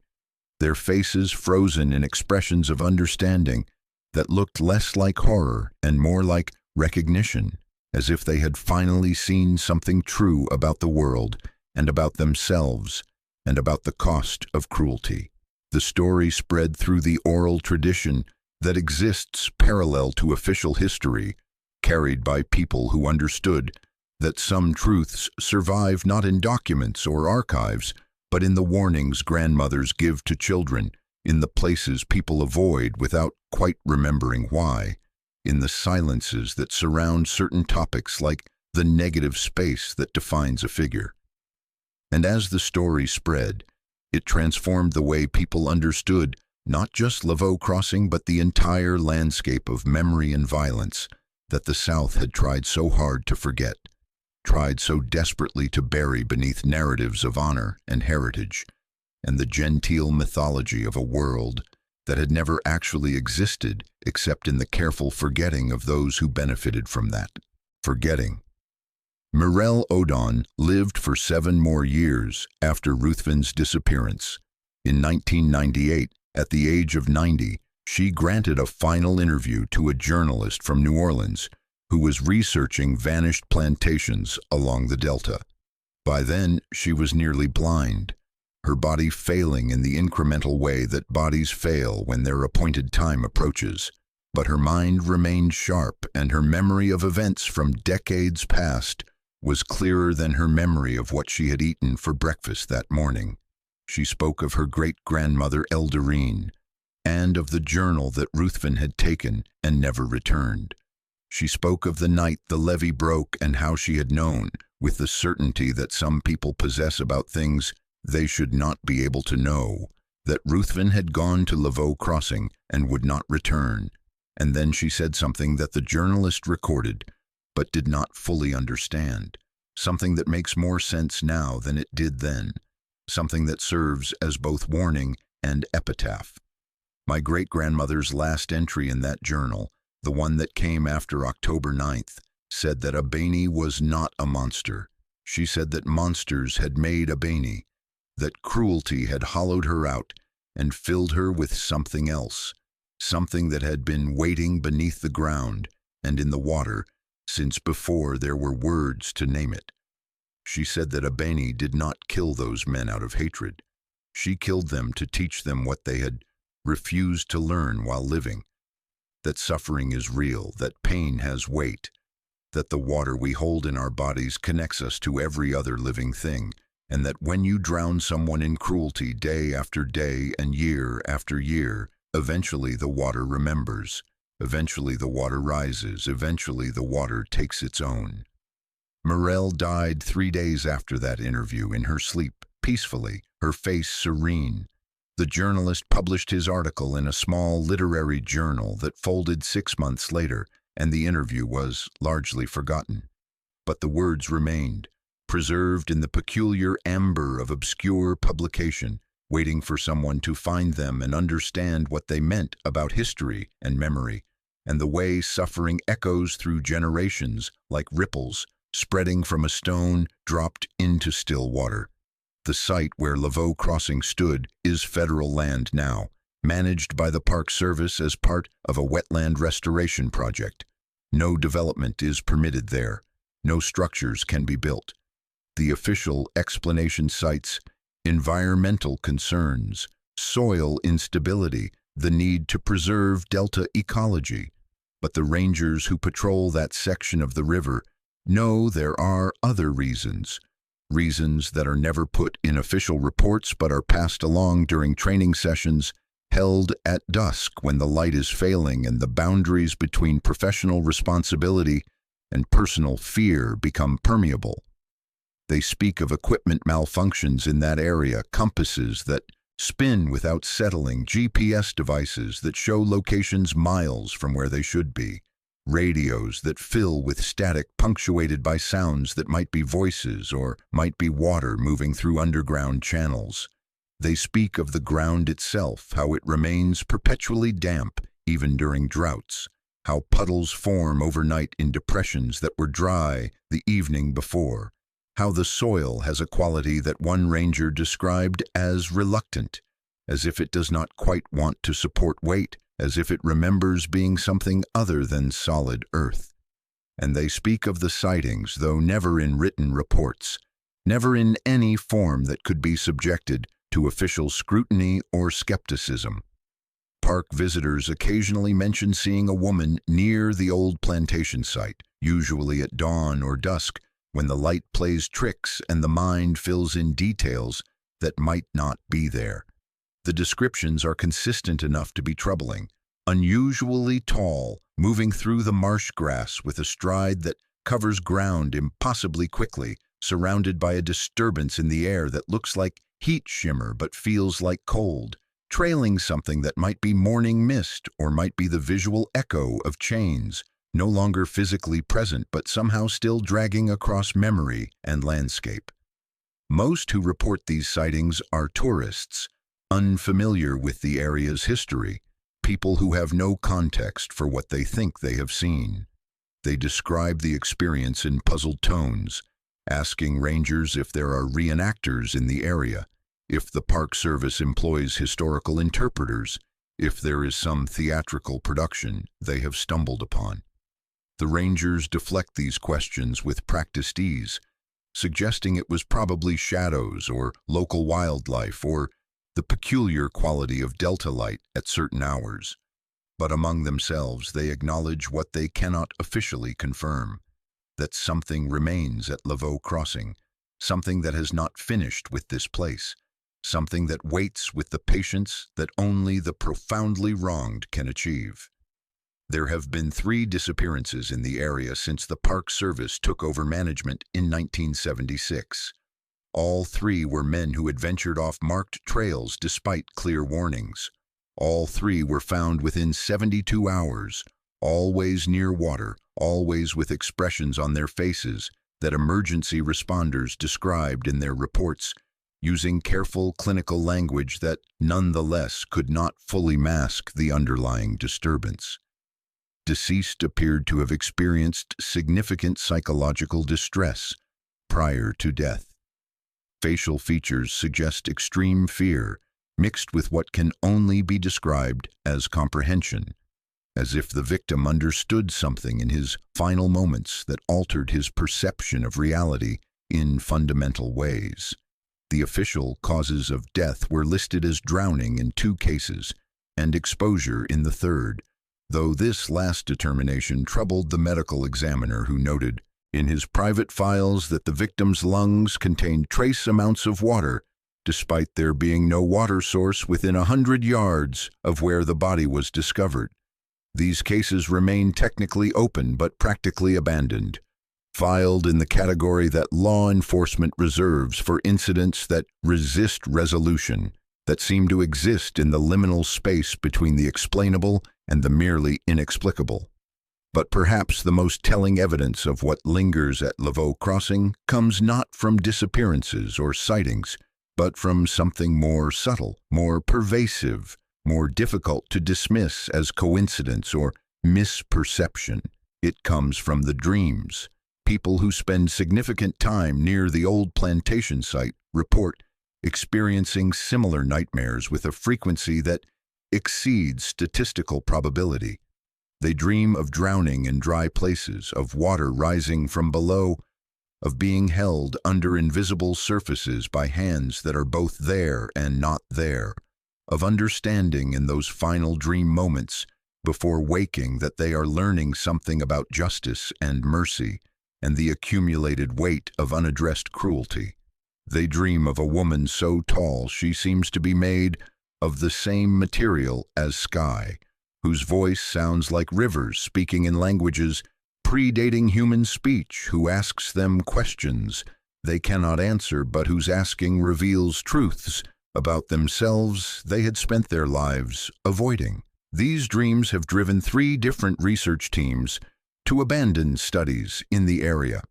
their faces frozen in expressions of understanding that looked less like horror and more like recognition, as if they had finally seen something true about the world and about themselves and about the cost of cruelty. The story spread through the oral tradition that exists parallel to official history, carried by people who understood that some truths survive not in documents or archives, but in the warnings grandmothers give to children, in the places people avoid without quite remembering why, in the silences that surround certain topics like the negative space that defines a figure. And as the story spread, it transformed the way people understood not just LaVeau Crossing but the entire landscape of memory and violence that the South had tried so hard to forget, tried so desperately to bury beneath narratives of honor and heritage, and the genteel mythology of a world that had never actually existed except in the careful forgetting of those who benefited from that forgetting. Mirelle Odon lived for 7 more years after Ruthven's disappearance. In 1998, at the age of 90, she granted a final interview to a journalist from New Orleans who was researching vanished plantations along the Delta. By then, she was nearly blind, her body failing in the incremental way that bodies fail when their appointed time approaches. But her mind remained sharp, and her memory of events from decades past was clearer than her memory of what she had eaten for breakfast that morning. She spoke of her great-grandmother Elderine, and of the journal that Ruthven had taken and never returned. She spoke of the night the levee broke and how she had known, with the certainty that some people possess about things they should not be able to know, that Ruthven had gone to LaVeau Crossing and would not return. And then she said something that the journalist recorded, but did not fully understand, something that makes more sense now than it did then, something that serves as both warning and epitaph. My great-grandmother's last entry in that journal, the one that came after October 9th, said that Abeni was not a monster. She said that monsters had made Abeni, that cruelty had hollowed her out and filled her with something else, something that had been waiting beneath the ground and in the water since before there were words to name it. She said that Abeni did not kill those men out of hatred. She killed them to teach them what they had refused to learn while living, that suffering is real, that pain has weight, that the water we hold in our bodies connects us to every other living thing, and that when you drown someone in cruelty day after day and year after year, eventually the water remembers, eventually the water rises, eventually the water takes its own. Mirelle died 3 days after that interview in her sleep, peacefully, her face serene. The journalist published his article in a small literary journal that folded 6 months later, and the interview was largely forgotten. But the words remained, preserved in the peculiar amber of obscure publication, waiting for someone to find them and understand what they meant about history and memory, and the way suffering echoes through generations like ripples, spreading from a stone dropped into still water. The site where LaVeau Crossing stood is federal land now, managed by the Park Service as part of a wetland restoration project. No development is permitted there. No structures can be built. The official explanation cites environmental concerns, soil instability, the need to preserve delta ecology. But the rangers who patrol that section of the river know there are other reasons that are never put in official reports but are passed along during training sessions held at dusk when the light is failing and the boundaries between professional responsibility and personal fear become permeable. They speak of equipment malfunctions in that area, compasses that spin without settling, GPS devices that show locations miles from where they should be, radios that fill with static punctuated by sounds that might be voices or might be water moving through underground channels. They speak of the ground itself, how it remains perpetually damp even during droughts, how puddles form overnight in depressions that were dry the evening before, how the soil has a quality that one ranger described as reluctant, as if it does not quite want to support weight, as if it remembers being something other than solid earth. And they speak of the sightings, though never in written reports, never in any form that could be subjected to official scrutiny or skepticism. Park visitors occasionally mention seeing a woman near the old plantation site, usually at dawn or dusk, when the light plays tricks and the mind fills in details that might not be there. The descriptions are consistent enough to be troubling. Unusually tall, moving through the marsh grass with a stride that covers ground impossibly quickly, surrounded by a disturbance in the air that looks like heat shimmer but feels like cold, trailing something that might be morning mist or might be the visual echo of chains, no longer physically present but somehow still dragging across memory and landscape. Most who report these sightings are tourists, unfamiliar with the area's history, people who have no context for what they think they have seen. They describe the experience in puzzled tones, asking rangers if there are reenactors in the area, if the Park Service employs historical interpreters, if there is some theatrical production they have stumbled upon. The rangers deflect these questions with practiced ease, suggesting it was probably shadows or local wildlife or the peculiar quality of delta light at certain hours. But among themselves they acknowledge what they cannot officially confirm, that something remains at LaVeau Crossing, something that has not finished with this place, something that waits with the patience that only the profoundly wronged can achieve. There have been 3 disappearances in the area since the Park Service took over management in 1976. All 3 were men who had ventured off marked trails despite clear warnings. All 3 were found within 72 hours, always near water, always with expressions on their faces that emergency responders described in their reports, using careful clinical language that nonetheless could not fully mask the underlying disturbance. Deceased appeared to have experienced significant psychological distress prior to death. Facial features suggest extreme fear, mixed with what can only be described as comprehension, as if the victim understood something in his final moments that altered his perception of reality in fundamental ways. The official causes of death were listed as drowning in 2 cases and exposure in the 3rd, though this last determination troubled the medical examiner who noted in his private files that the victim's lungs contained trace amounts of water, despite there being no water source within 100 yards of where the body was discovered. These cases remain technically open but practically abandoned, filed in the category that law enforcement reserves for incidents that resist resolution, that seem to exist in the liminal space between the explainable and the merely inexplicable. But perhaps the most telling evidence of what lingers at LaVeau Crossing comes not from disappearances or sightings, but from something more subtle, more pervasive, more difficult to dismiss as coincidence or misperception. It comes from the dreams. People who spend significant time near the old plantation site report experiencing similar nightmares with a frequency that exceeds statistical probability. They dream of drowning in dry places, of water rising from below, of being held under invisible surfaces by hands that are both there and not there, of understanding in those final dream moments before waking that they are learning something about justice and mercy and the accumulated weight of unaddressed cruelty. They dream of a woman so tall she seems to be made of the same material as sky, whose voice sounds like rivers speaking in languages predating human speech, who asks them questions they cannot answer but whose asking reveals truths about themselves they had spent their lives avoiding. These dreams have driven 3 different research teams to abandon studies in the area.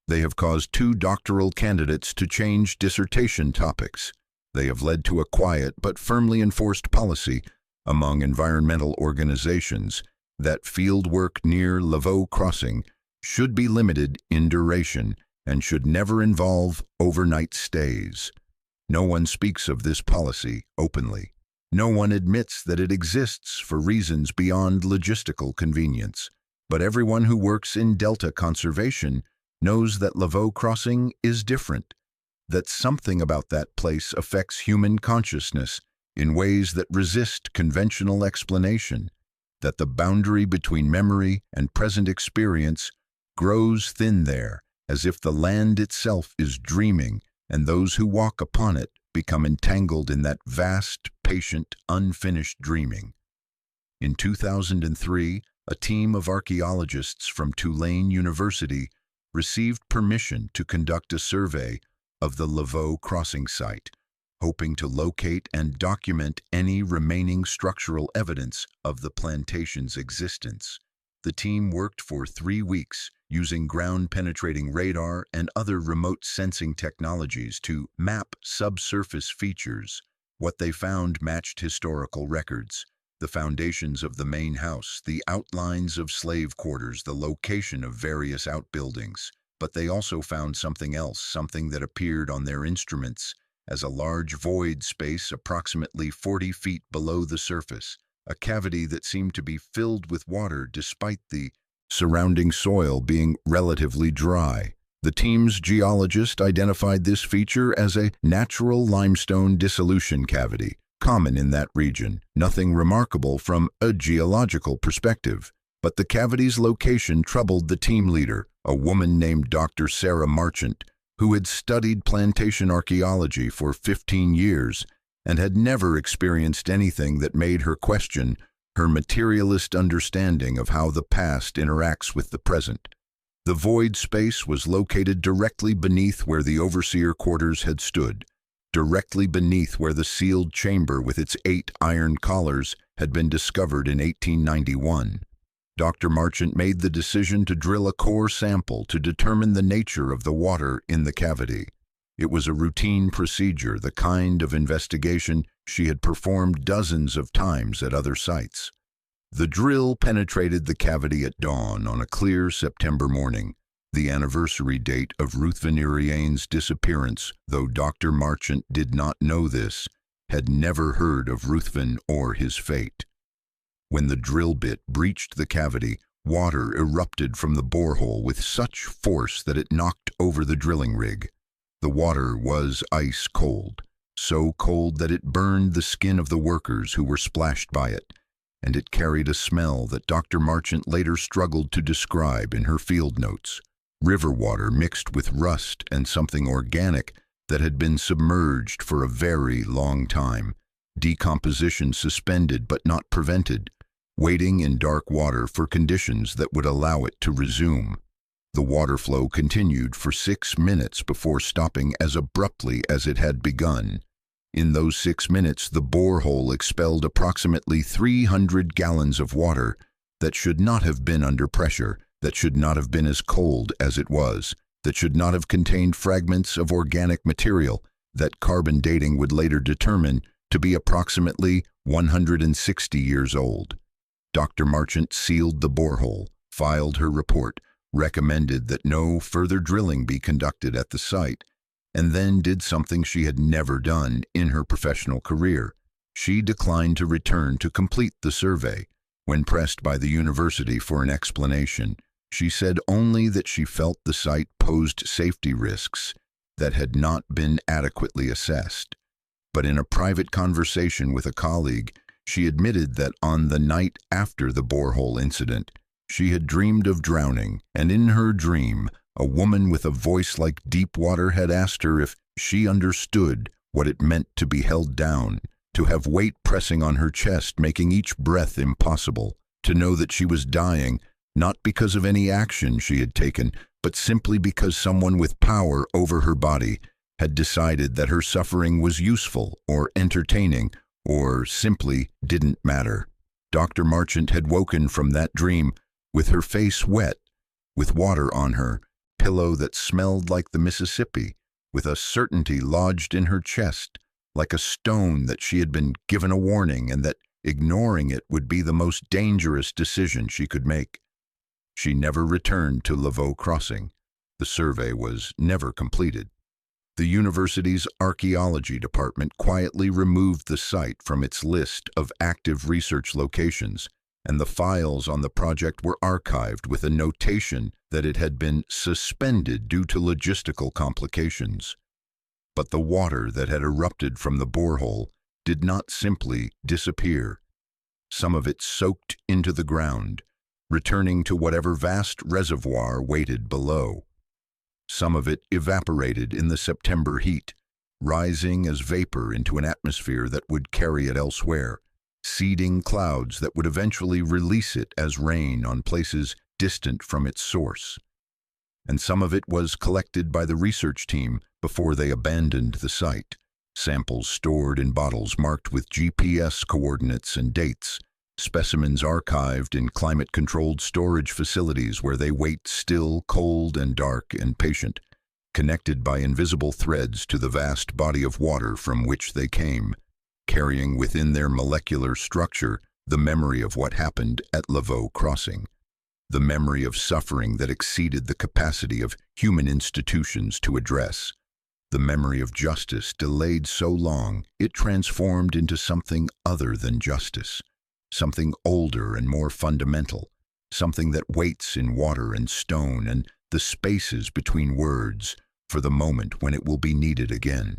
They have caused 2 doctoral candidates to change dissertation topics. They have led to a quiet but firmly enforced policy among environmental organizations that field work near LaVeau Crossing should be limited in duration and should never involve overnight stays. No one speaks of this policy openly. No one admits that it exists for reasons beyond logistical convenience. But everyone who works in Delta conservation knows that LaVeau Crossing is different, that something about that place affects human consciousness in ways that resist conventional explanation, that the boundary between memory and present experience grows thin there, as if the land itself is dreaming and those who walk upon it become entangled in that vast, patient, unfinished dreaming. In 2003, a team of archaeologists from Tulane University received permission to conduct a survey of the LaVeau Crossing site, hoping to locate and document any remaining structural evidence of the plantation's existence. The team worked for 3 weeks using ground-penetrating radar and other remote sensing technologies to map subsurface features. What they found matched historical records: the foundations of the main house, the outlines of slave quarters, the location of various outbuildings. But they also found something else, something that appeared on their instruments as a large void space approximately 40 feet below the surface, a cavity that seemed to be filled with water despite the surrounding soil being relatively dry. The team's geologist identified this feature as a natural limestone dissolution cavity, common in that region, nothing remarkable from a geological perspective. But the cavity's location troubled the team leader, a woman named Dr. Sarah Marchant, who had studied plantation archaeology for 15 years and had never experienced anything that made her question her materialist understanding of how the past interacts with the present. The void space was located directly beneath where the overseer quarters had stood, directly beneath where the sealed chamber with its 8 iron collars had been discovered in 1891. Dr. Marchant made the decision to drill a core sample to determine the nature of the water in the cavity. It was a routine procedure, the kind of investigation she had performed dozens of times at other sites. The drill penetrated the cavity at dawn on a clear September morning, the anniversary date of Ruth Veneriane's disappearance, though Dr. Marchant did not know this, had never heard of Ruthven or his fate. When the drill bit breached the cavity, water erupted from the borehole with such force that it knocked over the drilling rig. The water was ice cold, so cold that it burned the skin of the workers who were splashed by it, and it carried a smell that Dr. Marchant later struggled to describe in her field notes: river water mixed with rust and something organic that had been submerged for a very long time, decomposition suspended but not prevented, waiting in dark water for conditions that would allow it to resume. The water flow continued for 6 minutes before stopping as abruptly as it had begun. In those 6 minutes, the borehole expelled approximately 300 gallons of water that should not have been under pressure, that should not have been as cold as it was, that should not have contained fragments of organic material that carbon dating would later determine to be approximately 160 years old. Dr. Marchant sealed the borehole, filed her report, recommended that no further drilling be conducted at the site, and then did something she had never done in her professional career. She declined to return to complete the survey. When pressed by the university for an explanation, she said only that she felt the site posed safety risks that had not been adequately assessed. But in a private conversation with a colleague, she admitted that on the night after the borehole incident, she had dreamed of drowning, and in her dream, a woman with a voice like deep water had asked her if she understood what it meant to be held down, to have weight pressing on her chest, making each breath impossible, to know that she was dying, not because of any action she had taken, but simply because someone with power over her body had decided that her suffering was useful or entertaining or simply didn't matter. Dr. Marchant had woken from that dream with her face wet, with water on her, pillow that smelled like the Mississippi, with a certainty lodged in her chest, like a stone that she had been given a warning and that ignoring it would be the most dangerous decision she could make. She never returned to LaVeau Crossing. The survey was never completed. The university's archaeology department quietly removed the site from its list of active research locations, and the files on the project were archived with a notation that it had been suspended due to logistical complications. But the water that had erupted from the borehole did not simply disappear. Some of it soaked into the ground, returning to whatever vast reservoir waited below. Some of it evaporated in the September heat, rising as vapor into an atmosphere that would carry it elsewhere, seeding clouds that would eventually release it as rain on places distant from its source. And some of it was collected by the research team before they abandoned the site, samples stored in bottles marked with GPS coordinates and dates, specimens archived in climate-controlled storage facilities where they wait still, cold, and dark and patient, connected by invisible threads to the vast body of water from which they came, carrying within their molecular structure the memory of what happened at LaVeau Crossing, the memory of suffering that exceeded the capacity of human institutions to address, the memory of justice delayed so long it transformed into something other than justice, something older and more fundamental, something that waits in water and stone and the spaces between words for the moment when it will be needed again.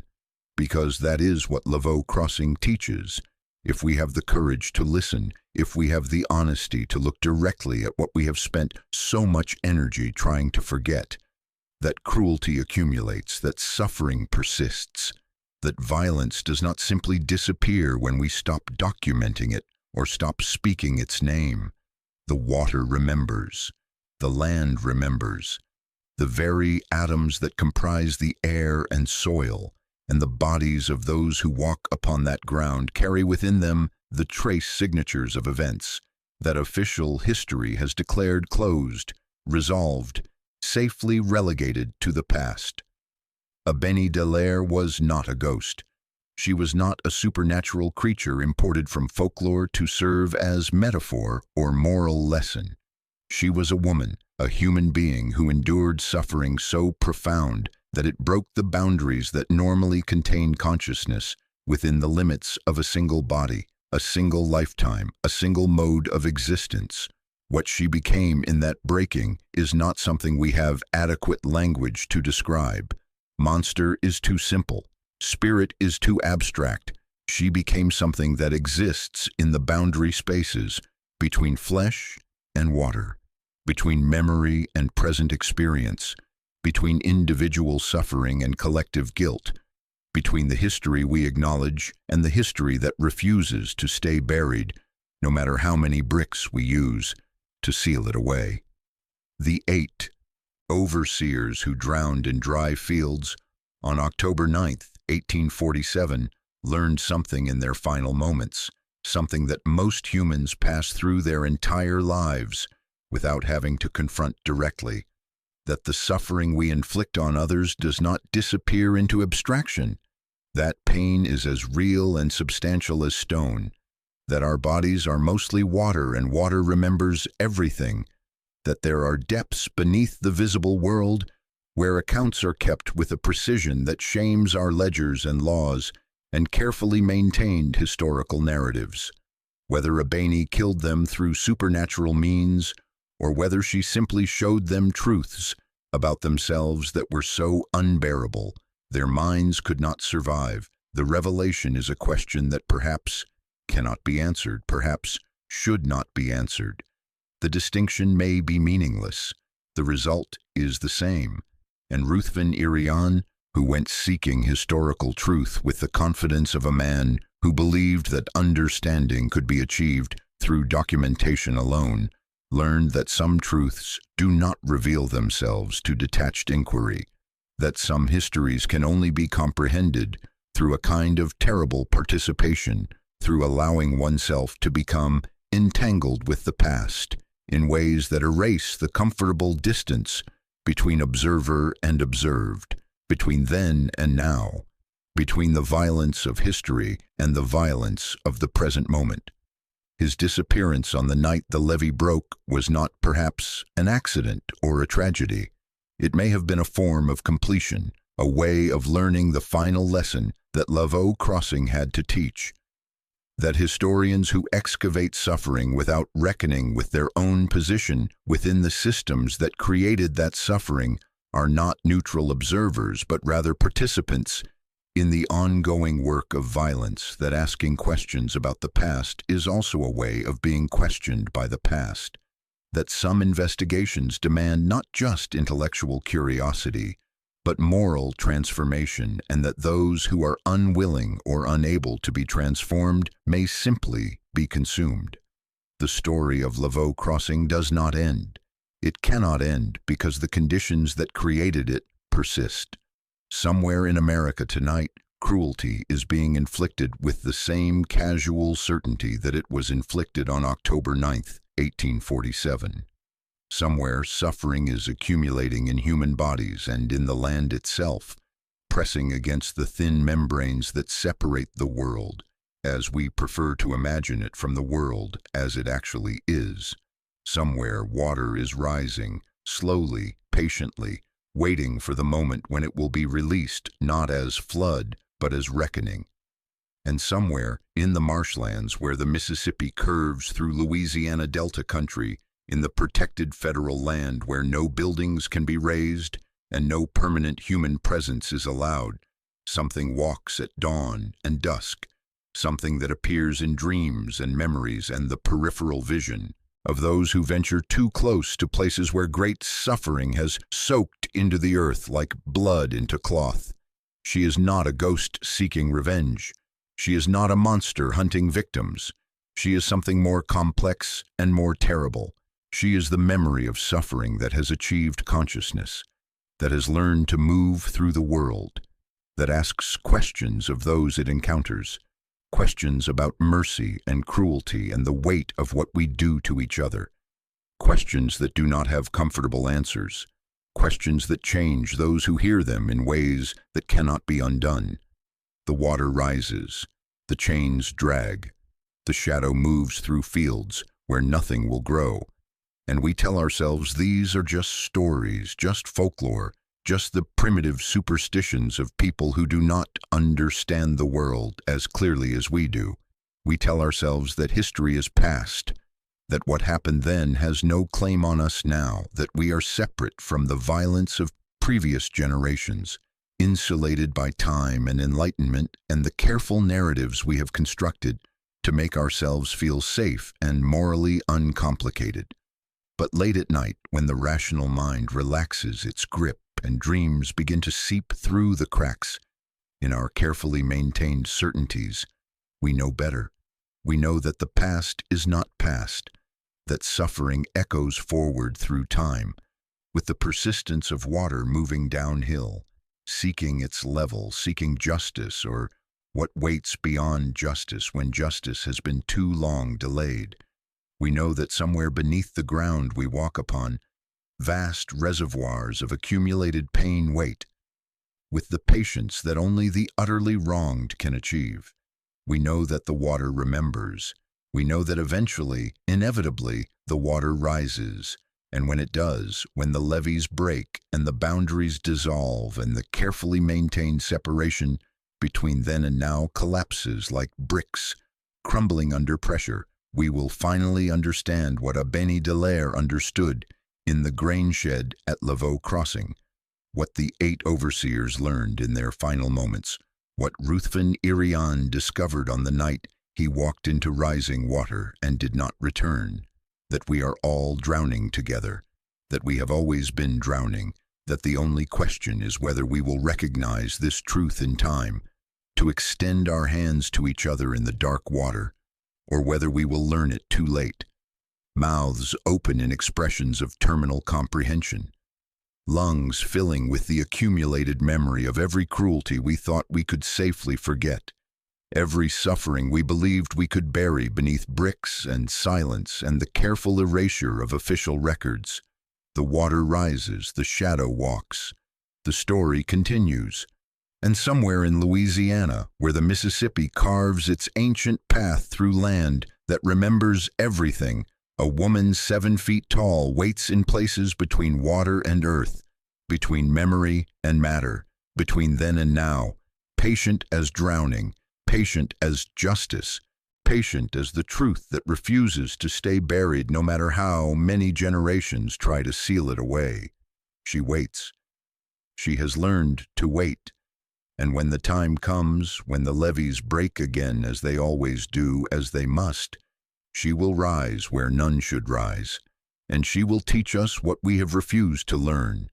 Because that is what LaVeau Crossing teaches. If we have the courage to listen, if we have the honesty to look directly at what we have spent so much energy trying to forget, that cruelty accumulates, that suffering persists, that violence does not simply disappear when we stop documenting it or stop speaking its name. The water remembers. The land remembers. The very atoms that comprise the air and soil and the bodies of those who walk upon that ground carry within them the trace signatures of events that official history has declared closed, resolved, safely relegated to the past. Abeni Delaire was not a ghost. She was not a supernatural creature imported from folklore to serve as metaphor or moral lesson. She was a woman, a human being who endured suffering so profound that it broke the boundaries that normally contain consciousness within the limits of a single body, a single lifetime, a single mode of existence. What she became in that breaking is not something we have adequate language to describe. Monster is too simple. Spirit is too abstract. She became something that exists in the boundary spaces between flesh and water, between memory and present experience, between individual suffering and collective guilt, between the history we acknowledge and the history that refuses to stay buried, no matter how many bricks we use to seal it away. The 8 overseers who drowned in dry fields on October 9th, 1847, learned something in their final moments, something that most humans pass through their entire lives without having to confront directly, that the suffering we inflict on others does not disappear into abstraction, that pain is as real and substantial as stone, that our bodies are mostly water and water remembers everything, that there are depths beneath the visible world where accounts are kept with a precision that shames our ledgers and laws and carefully maintained historical narratives. Whether Abeni killed them through supernatural means or whether she simply showed them truths about themselves that were so unbearable their minds could not survive, the revelation is a question that perhaps cannot be answered, perhaps should not be answered. The distinction may be meaningless. The result is the same. And Ruthven Irian, who went seeking historical truth with the confidence of a man who believed that understanding could be achieved through documentation alone, learned that some truths do not reveal themselves to detached inquiry, that some histories can only be comprehended through a kind of terrible participation, through allowing oneself to become entangled with the past, in ways that erase the comfortable distance between observer and observed, between then and now, between the violence of history and the violence of the present moment. His disappearance on the night the levee broke was not perhaps an accident or a tragedy. It may have been a form of completion, a way of learning the final lesson that LaVeau Crossing had to teach. That historians who excavate suffering without reckoning with their own position within the systems that created that suffering are not neutral observers, but rather participants in the ongoing work of violence, that asking questions about the past is also a way of being questioned by the past, that some investigations demand not just intellectual curiosity, but moral transformation, and that those who are unwilling or unable to be transformed may simply be consumed. The story of LaVeau Crossing does not end. It cannot end because the conditions that created it persist. Somewhere in America tonight, cruelty is being inflicted with the same casual certainty that it was inflicted on October 9th, 1847. Somewhere, suffering is accumulating in human bodies and in the land itself, pressing against the thin membranes that separate the world, as we prefer to imagine it, from the world as it actually is. Somewhere, water is rising, slowly, patiently, waiting for the moment when it will be released, not as flood, but as reckoning. And somewhere, in the marshlands where the Mississippi curves through Louisiana Delta country, in the protected federal land where no buildings can be raised and no permanent human presence is allowed, something walks at dawn and dusk, something that appears in dreams and memories and the peripheral vision of those who venture too close to places where great suffering has soaked into the earth like blood into cloth. She is not a ghost seeking revenge. She is not a monster hunting victims. She is something more complex and more terrible. She is the memory of suffering that has achieved consciousness, that has learned to move through the world, that asks questions of those it encounters, questions about mercy and cruelty and the weight of what we do to each other, questions that do not have comfortable answers, questions that change those who hear them in ways that cannot be undone. The water rises, the chains drag, the shadow moves through fields where nothing will grow, and we tell ourselves these are just stories, just folklore, just the primitive superstitions of people who do not understand the world as clearly as we do. We tell ourselves that history is past, that what happened then has no claim on us now, that we are separate from the violence of previous generations, insulated by time and enlightenment and the careful narratives we have constructed to make ourselves feel safe and morally uncomplicated. But late at night, when the rational mind relaxes its grip and dreams begin to seep through the cracks in our carefully maintained certainties, we know better. We know that the past is not past, that suffering echoes forward through time, with the persistence of water moving downhill, seeking its level, seeking justice, or what waits beyond justice when justice has been too long delayed. We know that somewhere beneath the ground we walk upon, vast reservoirs of accumulated pain wait, with the patience that only the utterly wronged can achieve. We know that the water remembers. We know that eventually, inevitably, the water rises, and when it does, when the levees break and the boundaries dissolve and the carefully maintained separation between then and now collapses like bricks, crumbling under pressure, we will finally understand what Abeni Delaire understood in the grain shed at LaVeau Crossing, what the 8 overseers learned in their final moments, what Ruthven Irian discovered on the night he walked into rising water and did not return, that we are all drowning together, that we have always been drowning, that the only question is whether we will recognize this truth in time, to extend our hands to each other in the dark water, or whether we will learn it too late, mouths open in expressions of terminal comprehension, lungs filling with the accumulated memory of every cruelty we thought we could safely forget, Every suffering we believed we could bury beneath bricks and silence and the careful erasure of official records. The water rises, the shadow walks. The story continues. And somewhere in Louisiana, where the Mississippi carves its ancient path through land that remembers everything, a woman 7 feet tall waits in places between water and earth, between memory and matter, between then and now, patient as drowning, patient as justice, patient as the truth that refuses to stay buried no matter how many generations try to seal it away. She waits. She has learned to wait. And when the time comes, when the levees break again as they always do, as they must, she will rise where none should rise, and she will teach us what we have refused to learn,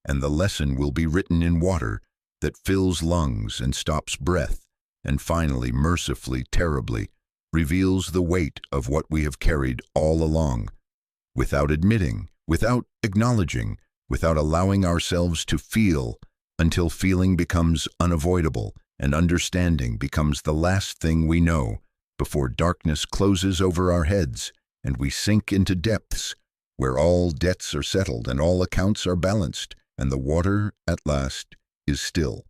and the lesson will be written in water that fills lungs and stops breath, and finally, mercifully, terribly, reveals the weight of what we have carried all along, without admitting, without acknowledging, without allowing ourselves to feel, until feeling becomes unavoidable and understanding becomes the last thing we know before darkness closes over our heads and we sink into depths where all debts are settled and all accounts are balanced and the water, at last, is still.